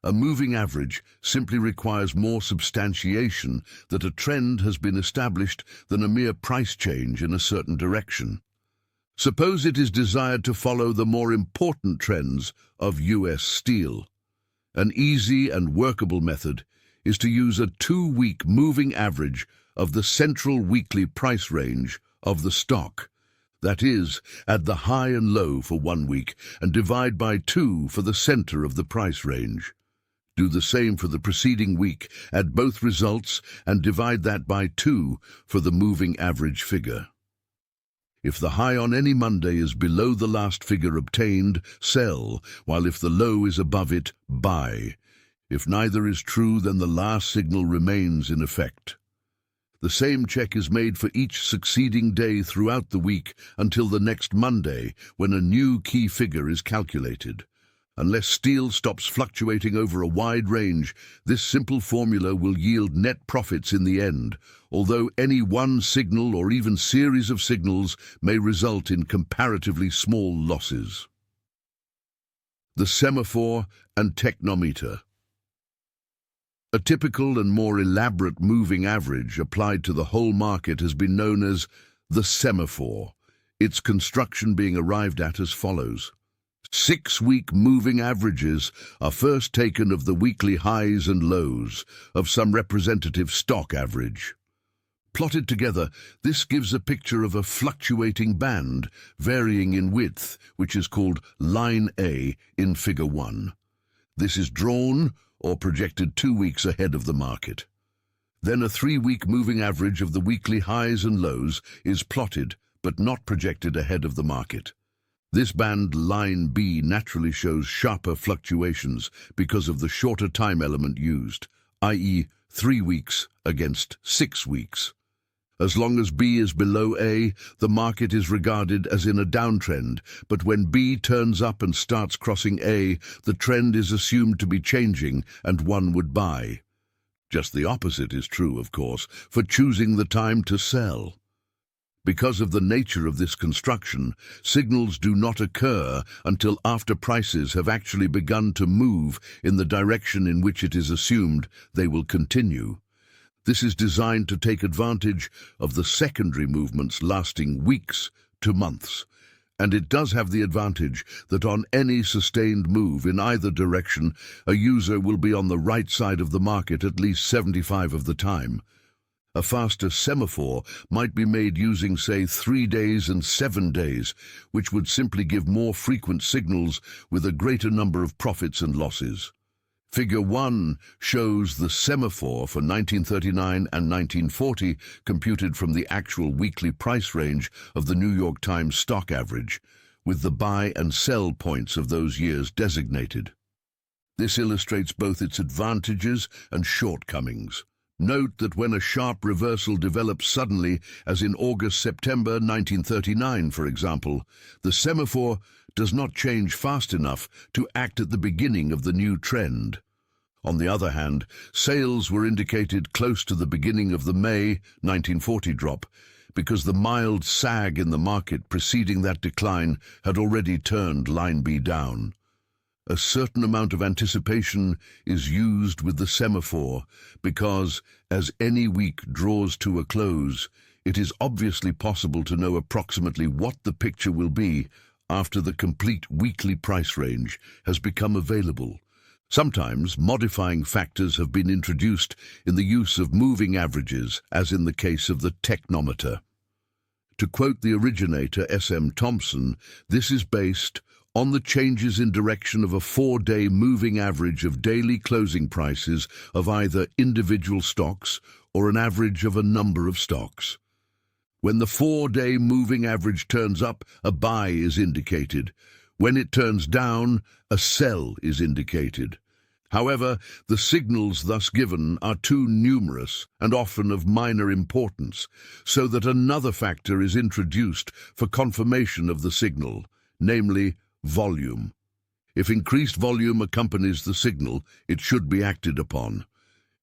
S1: A moving average simply requires more substantiation that a trend has been established than a mere price change in a certain direction. Suppose it is desired to follow the more important trends of US steel. An easy and workable method is to use a 2-week moving average of the central weekly price range of the stock. That is, add the high and low for 1 week and divide by 2 for the center of the price range. Do the same for the preceding week, add both results and divide that by 2 for the moving average figure. If the high on any Monday is below the last figure obtained, sell, while if the low is above it, buy. If neither is true, then the last signal remains in effect. The same check is made for each succeeding day throughout the week until the next Monday, when a new key figure is calculated. Unless steel stops fluctuating over a wide range, this simple formula will yield net profits in the end, although any one signal or even series of signals may result in comparatively small losses. The semaphore and technometer. A typical and more elaborate moving average applied to the whole market has been known as the semaphore, its construction being arrived at as follows. 6-week moving averages are first taken of the weekly highs and lows of some representative stock average. Plotted together, this gives a picture of a fluctuating band varying in width, which is called line A in Figure 1. This is drawn or projected 2 weeks ahead of the market. Then a 3-week moving average of the weekly highs and lows is plotted but not projected ahead of the market. This band, line B, naturally shows sharper fluctuations because of the shorter time element used, i.e. 3 weeks against 6 weeks. As long as B is below A, the market is regarded as in a downtrend, but when B turns up and starts crossing A, the trend is assumed to be changing and one would buy. Just the opposite is true, of course, for choosing the time to sell. Because of the nature of this construction, signals do not occur until after prices have actually begun to move in the direction in which it is assumed they will continue. This is designed to take advantage of the secondary movements lasting weeks to months, and it does have the advantage that on any sustained move in either direction, a user will be on the right side of the market at least 75% of the time. A faster semaphore might be made using, say, 3 days and 7 days, which would simply give more frequent signals with a greater number of profits and losses. Figure 1 shows the semaphore for 1939 and 1940 computed from the actual weekly price range of the New York Times stock average, with the buy and sell points of those years designated. This illustrates both its advantages and shortcomings. Note that when a sharp reversal develops suddenly, as in August-September 1939, for example, the semaphore does not change fast enough to act at the beginning of the new trend. On the other hand, sales were indicated close to the beginning of the May 1940 drop, because the mild sag in the market preceding that decline had already turned line B down. A certain amount of anticipation is used with the semaphore because, as any week draws to a close, it is obviously possible to know approximately what the picture will be after the complete weekly price range has become available. Sometimes modifying factors have been introduced in the use of moving averages, as in the case of the technometer. To quote the originator S.M. Thompson, this is based on the changes in direction of a 4-day moving average of daily closing prices of either individual stocks or an average of a number of stocks. When the 4-day moving average turns up, a buy is indicated. When it turns down, a sell is indicated. However, the signals thus given are too numerous and often of minor importance, so that another factor is introduced for confirmation of the signal, namely volume. If increased volume accompanies the signal, it should be acted upon.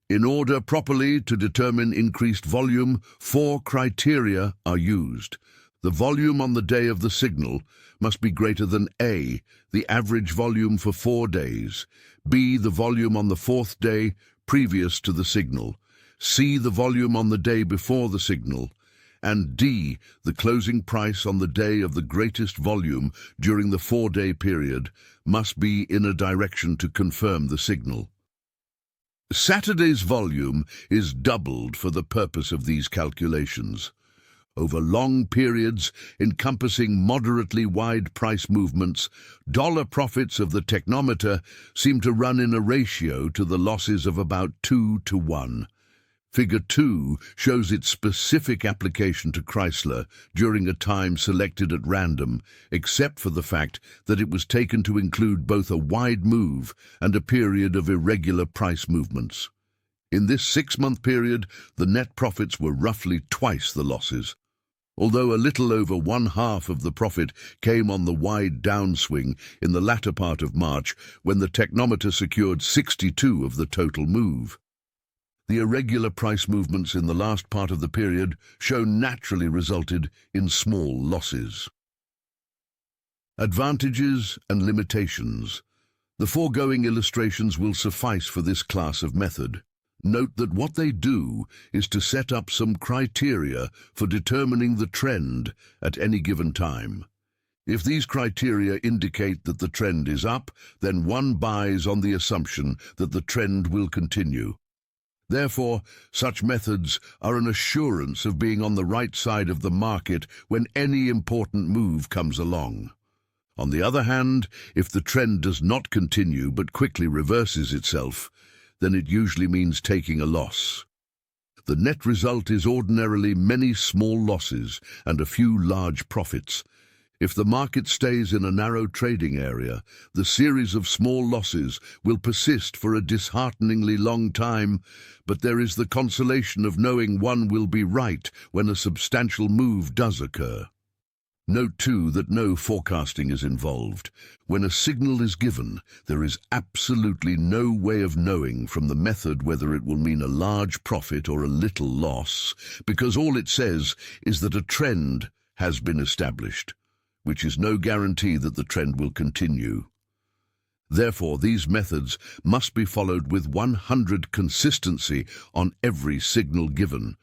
S1: In order properly to determine increased volume, 4 criteria are used. The volume on the day of the signal must be greater than A, the average volume for 4 days, B, the volume on the 4th day previous to the signal, C, the volume on the day before the signal, and D, the closing price on the day of the greatest volume during the 4-day period must be in a direction to confirm the signal. Saturday's volume is doubled for the purpose of these calculations. Over long periods encompassing moderately wide price movements, dollar profits of the technometer seem to run in a ratio to the losses of about 2 to 1. Figure 2 shows its specific application to Chrysler during a time selected at random, except for the fact that it was taken to include both a wide move and a period of irregular price movements. In this 6-month period, the net profits were roughly twice the losses. Although a little over 1/2 of the profit came on the wide downswing in the latter part of March, when the technometer secured 62 of the total move. The irregular price movements in the last part of the period naturally resulted in small losses. Advantages and limitations. The foregoing illustrations will suffice for this class of method. Note that what they do is to set up some criteria for determining the trend at any given time. If these criteria indicate that the trend is up, then one buys on the assumption that the trend will continue. Therefore, such methods are an assurance of being on the right side of the market when any important move comes along. On the other hand, if the trend does not continue but quickly reverses itself, then it usually means taking a loss. The net result is ordinarily many small losses and a few large profits. If the market stays in a narrow trading area, the series of small losses will persist for a dishearteningly long time, but there is the consolation of knowing one will be right when a substantial move does occur. Note too that no forecasting is involved. When a signal is given, there is absolutely no way of knowing from the method whether it will mean a large profit or a little loss, because all it says is that a trend has been established, which is no guarantee that the trend will continue. Therefore, these methods must be followed with 100% consistency on every signal given.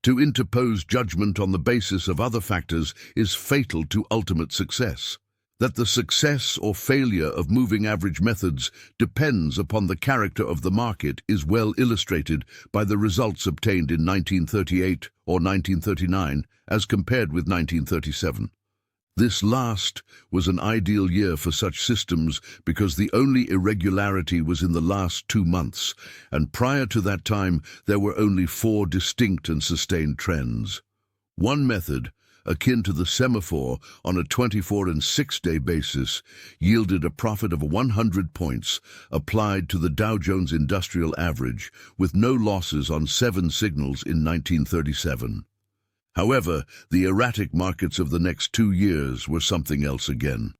S1: To interpose judgment on the basis of other factors is fatal to ultimate success. That the success or failure of moving average methods depends upon the character of the market is well illustrated by the results obtained in 1938 or 1939 as compared with 1937. This last was an ideal year for such systems because the only irregularity was in the last 2 months, and prior to that time there were only 4 distinct and sustained trends. One method, akin to the semaphore on a 24 and 6-day basis, yielded a profit of 100 points applied to the Dow Jones Industrial Average with no losses on 7 signals in 1937. However, the erratic markets of the next 2 years were something else again.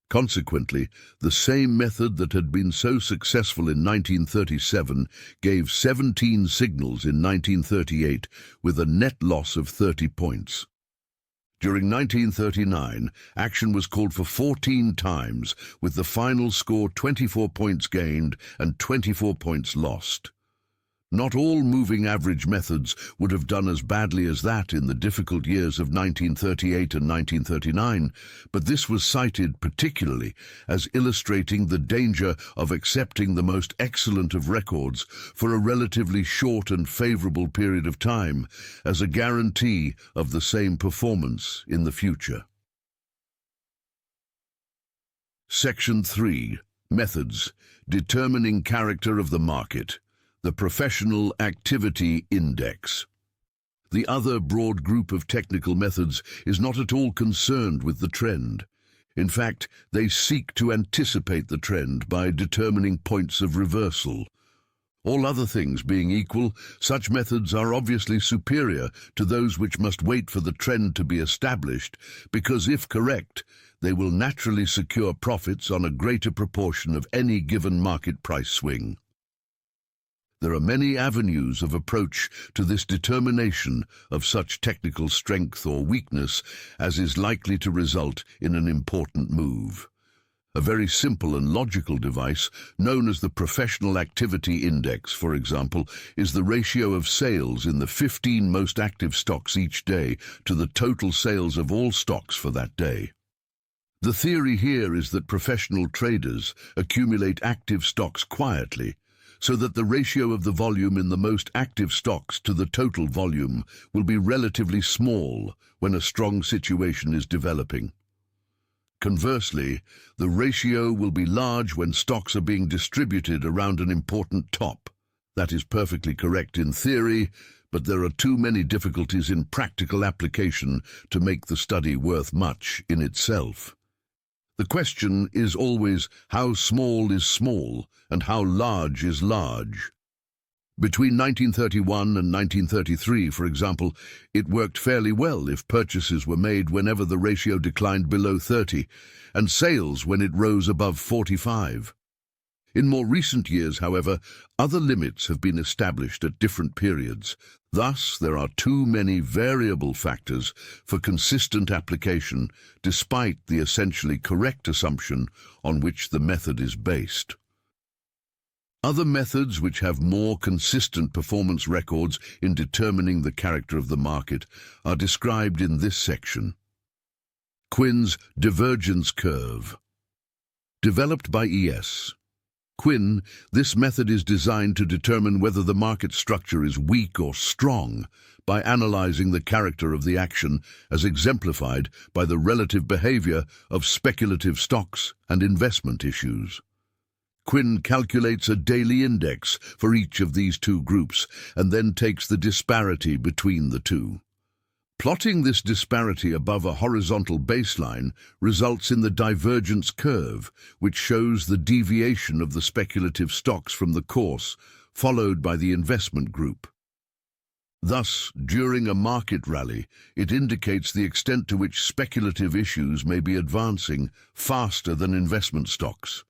S1: Consequently, the same method that had been so successful in 1937 gave 17 signals in 1938 with a net loss of 30 points. During 1939, action was called for 14 times, with the final score 24 points gained and 24 points lost. Not all moving average methods would have done as badly as that in the difficult years of 1938 and 1939, but this was cited particularly as illustrating the danger of accepting the most excellent of records for a relatively short and favorable period of time as a guarantee of the same performance in the future. Section 3. Methods. Determining character of the market. The Professional Activity Index. The other broad group of technical methods is not at all concerned with the trend. In fact, they seek to anticipate the trend by determining points of reversal. All other things being equal, such methods are obviously superior to those which must wait for the trend to be established, because if correct, they will naturally secure profits on a greater proportion of any given market price swing. There are many avenues of approach to this determination of such technical strength or weakness as is likely to result in an important move. A very simple and logical device, known as the Professional Activity Index, for example, is the ratio of sales in the 15 most active stocks each day to the total sales of all stocks for that day. The theory here is that professional traders accumulate active stocks quietly, so that the ratio of the volume in the most active stocks to the total volume will be relatively small when a strong situation is developing. Conversely, the ratio will be large when stocks are being distributed around an important top. That is perfectly correct in theory, but there are too many difficulties in practical application to make the study worth much in itself. The question is always how small is small and how large is large. Between 1931 and 1933, for example, it worked fairly well if purchases were made whenever the ratio declined below 30 and sales when it rose above 45. In more recent years, however, other limits have been established at different periods. Thus, there are too many variable factors for consistent application, despite the essentially correct assumption on which the method is based. Other methods which have more consistent performance records in determining the character of the market are described in this section. Quinn's divergence curve. Developed by E.S. Quinn, this method is designed to determine whether the market structure is weak or strong by analyzing the character of the action as exemplified by the relative behavior of speculative stocks and investment issues. Quinn calculates a daily index for each of these two groups and then takes the disparity between the two. Plotting this disparity above a horizontal baseline results in the divergence curve, which shows the deviation of the speculative stocks from the course, followed by the investment group. Thus, during a market rally, it indicates the extent to which speculative issues may be advancing faster than investment stocks.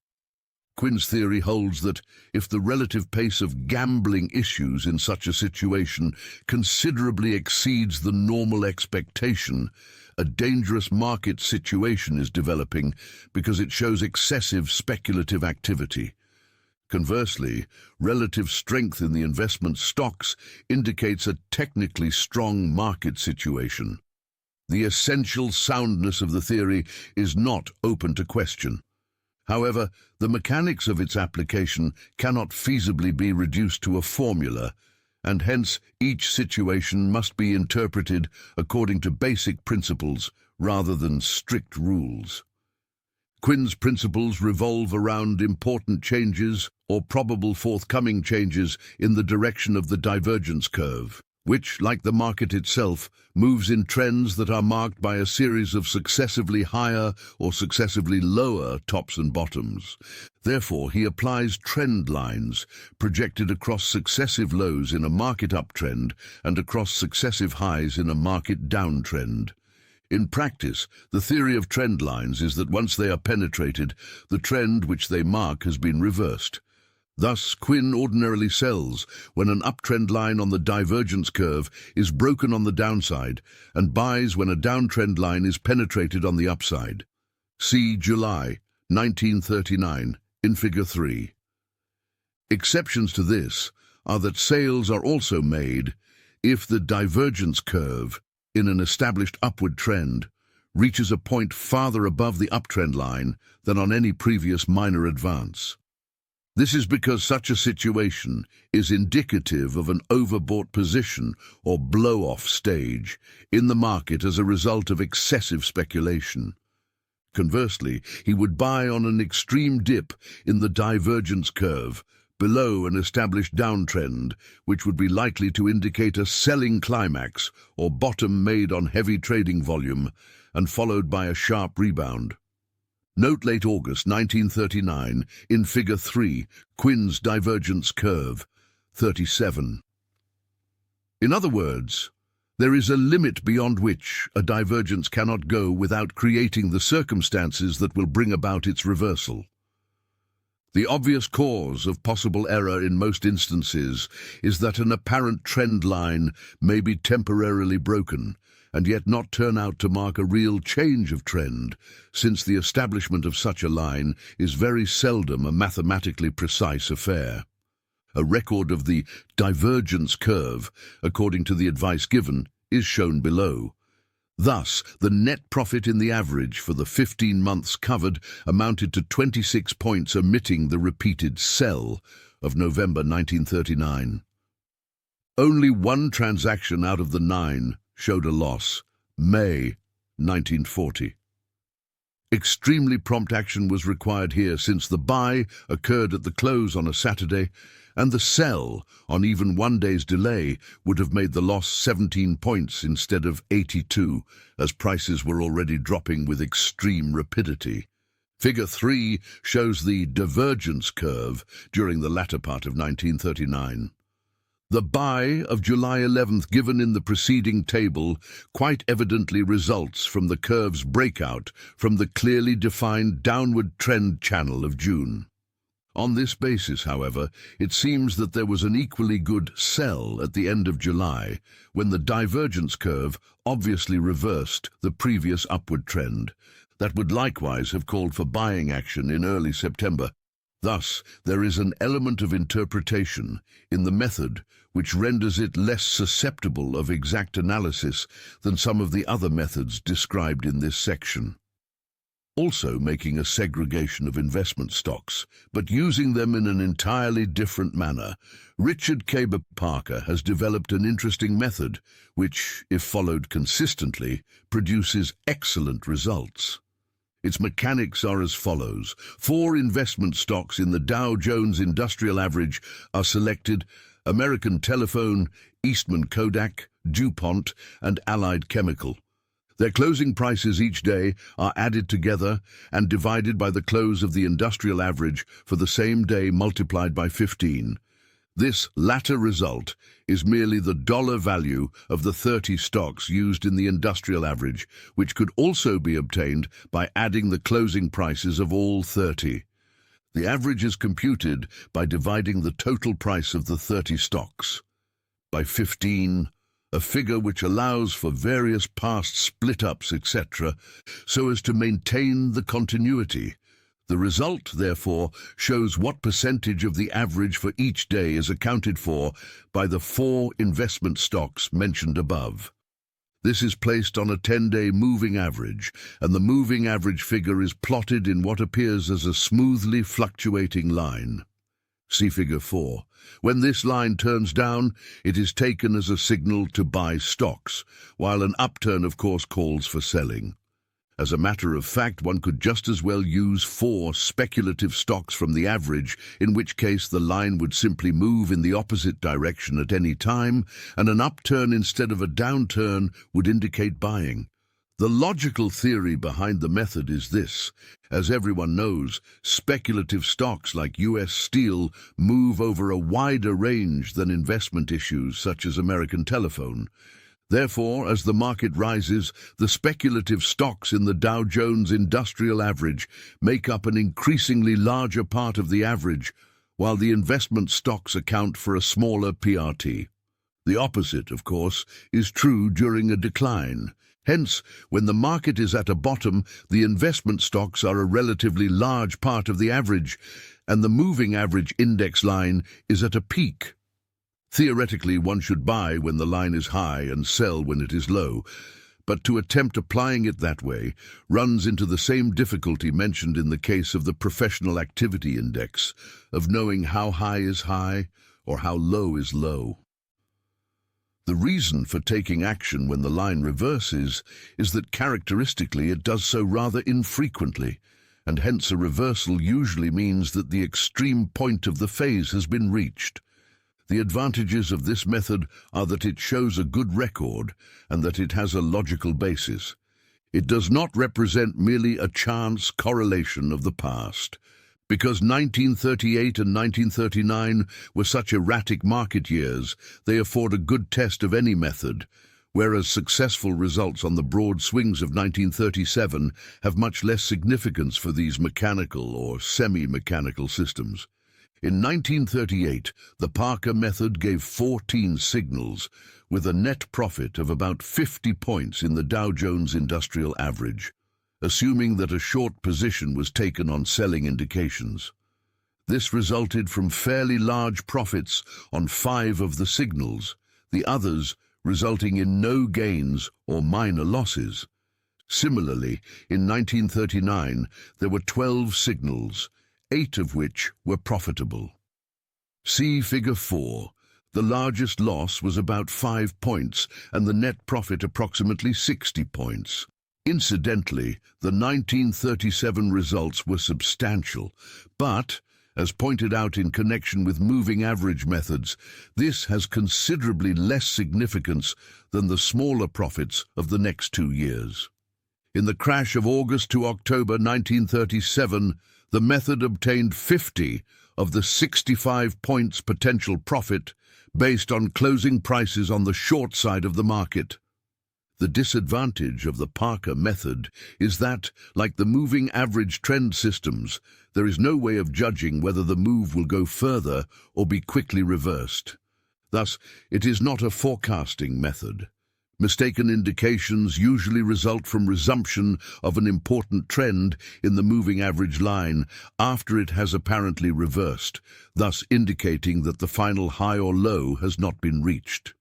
S1: Quinn's theory holds that if the relative pace of gambling issues in such a situation considerably exceeds the normal expectation, a dangerous market situation is developing because it shows excessive speculative activity. Conversely, relative strength in the investment stocks indicates a technically strong market situation. The essential soundness of the theory is not open to question. However, the mechanics of its application cannot feasibly be reduced to a formula, and hence each situation must be interpreted according to basic principles rather than strict rules. Quinn's principles revolve around important changes or probable forthcoming changes in the direction of the divergence curve, which, like the market itself, moves in trends that are marked by a series of successively higher or successively lower tops and bottoms. Therefore, he applies trend lines projected across successive lows in a market uptrend and across successive highs in a market downtrend. In practice, the theory of trend lines is that once they are penetrated, the trend which they mark has been reversed. Thus, Quinn ordinarily sells when an uptrend line on the divergence curve is broken on the downside and buys when a downtrend line is penetrated on the upside. See July 1939 in Figure 3. Exceptions to this are that sales are also made if the divergence curve in an established upward trend reaches a point farther above the uptrend line than on any previous minor advance. This is because such a situation is indicative of an overbought position or blow-off stage in the market as a result of excessive speculation. Conversely, he would buy on an extreme dip in the divergence curve, below an established downtrend, which would be likely to indicate a selling climax or bottom made on heavy trading volume, and followed by a sharp rebound. Note late August 1939 in Figure 3, Quinn's divergence curve, 37. In other words, there is a limit beyond which a divergence cannot go without creating the circumstances that will bring about its reversal. The obvious cause of possible error in most instances is that an apparent trend line may be temporarily broken and yet not turn out to mark a real change of trend, since the establishment of such a line is very seldom a mathematically precise affair. A record of the divergence curve, according to the advice given, is shown below. Thus, the net profit in the average for the 15 months covered amounted to 26 points, omitting the repeated sell of November 1939. Only one transaction out of the 9 showed a loss, May 1940. Extremely prompt action was required here, since the buy occurred at the close on a Saturday, and the sell, on even one day's delay, would have made the loss 17 points instead of 82, as prices were already dropping with extreme rapidity. Figure 3 shows the divergence curve during the latter part of 1939. The buy of July 11th given in the preceding table quite evidently results from the curve's breakout from the clearly defined downward trend channel of June. On this basis, however, it seems that there was an equally good sell at the end of July, when the divergence curve obviously reversed the previous upward trend. That would likewise have called for buying action in early September. Thus, there is an element of interpretation in the method which renders it less susceptible of exact analysis than some of the other methods described in this section. Also making a segregation of investment stocks, but using them in an entirely different manner, Richard Caber Parker has developed an interesting method which, if followed consistently, produces excellent results. Its mechanics are as follows. 4 investment stocks in the Dow Jones Industrial Average are selected: American Telephone, Eastman Kodak, DuPont, and Allied Chemical. Their closing prices each day are added together and divided by the close of the industrial average for the same day multiplied by 15. This latter result is merely the dollar value of the 30 stocks used in the industrial average, which could also be obtained by adding the closing prices of all 30. The average is computed by dividing the total price of the 30 stocks by 15, a figure which allows for various past split-ups, etc., so as to maintain the continuity. The result, therefore, shows what percentage of the average for each day is accounted for by the 4 investment stocks mentioned above. This is placed on a 10-day moving average, and the moving average figure is plotted in what appears as a smoothly fluctuating line. See Figure 4. When this line turns down, it is taken as a signal to buy stocks, while an upturn, of course, calls for selling. As a matter of fact, one could just as well use 4 speculative stocks from the average, in which case the line would simply move in the opposite direction at any time, and an upturn instead of a downturn would indicate buying. The logical theory behind the method is this. As everyone knows, speculative stocks like U.S. Steel move over a wider range than investment issues such as American Telephone. Therefore, as the market rises, the speculative stocks in the Dow Jones Industrial Average make up an increasingly larger part of the average, while the investment stocks account for a smaller PRT. The opposite, of course, is true during a decline. Hence, when the market is at a bottom, the investment stocks are a relatively large part of the average, and the moving average index line is at a peak. Theoretically, one should buy when the line is high and sell when it is low, but to attempt applying it that way runs into the same difficulty mentioned in the case of the professional activity index, of knowing how high is high or how low is low. The reason for taking action when the line reverses is that characteristically it does so rather infrequently, and hence a reversal usually means that the extreme point of the phase has been reached. The advantages of this method are that it shows a good record and that it has a logical basis. It does not represent merely a chance correlation of the past. Because 1938 and 1939 were such erratic market years, they afford a good test of any method, whereas successful results on the broad swings of 1937 have much less significance for these mechanical or semi-mechanical systems. In 1938, the Parker method gave 14 signals, with a net profit of about 50 points in the Dow Jones Industrial Average, assuming that a short position was taken on selling indications. This resulted from fairly large profits on 5 of the signals, the others resulting in no gains or minor losses. Similarly, in 1939, there were 12 signals, 8 of which were profitable. See Figure 4. The largest loss was about 5 points and the net profit approximately 60 points. Incidentally, the 1937 results were substantial, but, as pointed out in connection with moving average methods, this has considerably less significance than the smaller profits of the next 2 years. In the crash of August to October 1937, the method obtained 50 of the 65 points potential profit based on closing prices on the short side of the market. The disadvantage of the Parker method is that, like the moving average trend systems, there is no way of judging whether the move will go further or be quickly reversed. Thus, it is not a forecasting method. Mistaken indications usually result from resumption of an important trend in the moving average line after it has apparently reversed, thus indicating that the final high or low has not been reached.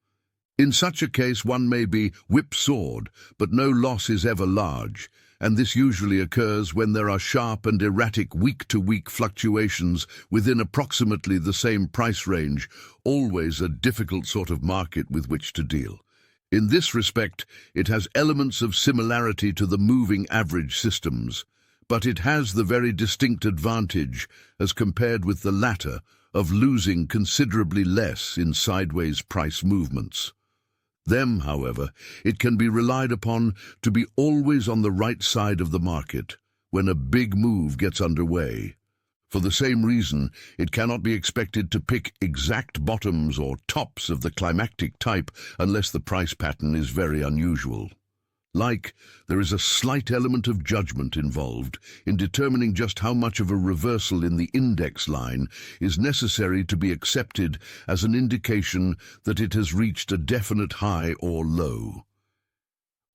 S1: In such a case, one may be whipsawed, but no loss is ever large, and this usually occurs when there are sharp and erratic week-to-week fluctuations within approximately the same price range, always a difficult sort of market with which to deal. In this respect, it has elements of similarity to the moving average systems, but it has the very distinct advantage, as compared with the latter, of losing considerably less in sideways price movements. Them, however, it can be relied upon to be always on the right side of the market when a big move gets underway. For the same reason, it cannot be expected to pick exact bottoms or tops of the climactic type unless the price pattern is very unusual. There is a slight element of judgment involved in determining just how much of a reversal in the index line is necessary to be accepted as an indication that it has reached a definite high or low.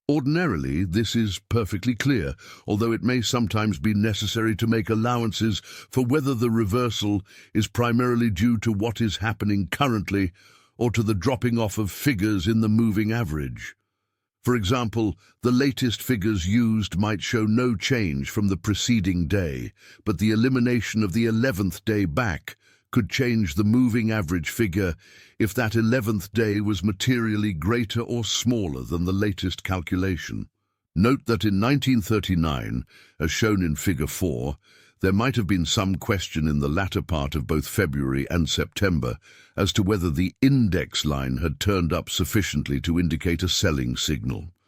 S1: Ordinarily, this is perfectly clear, although it may sometimes be necessary to make allowances for whether the reversal is primarily due to what is happening currently or to the dropping off of figures in the moving average. For example, the latest figures used might show no change from the preceding day, but the elimination of the 11th day back could change the moving average figure if that 11th day was materially greater or smaller than the latest calculation. Note that in 1939, as shown in Figure 4, there might have been some question in the latter part of both February and September as to whether the index line had turned up sufficiently to indicate a selling signal.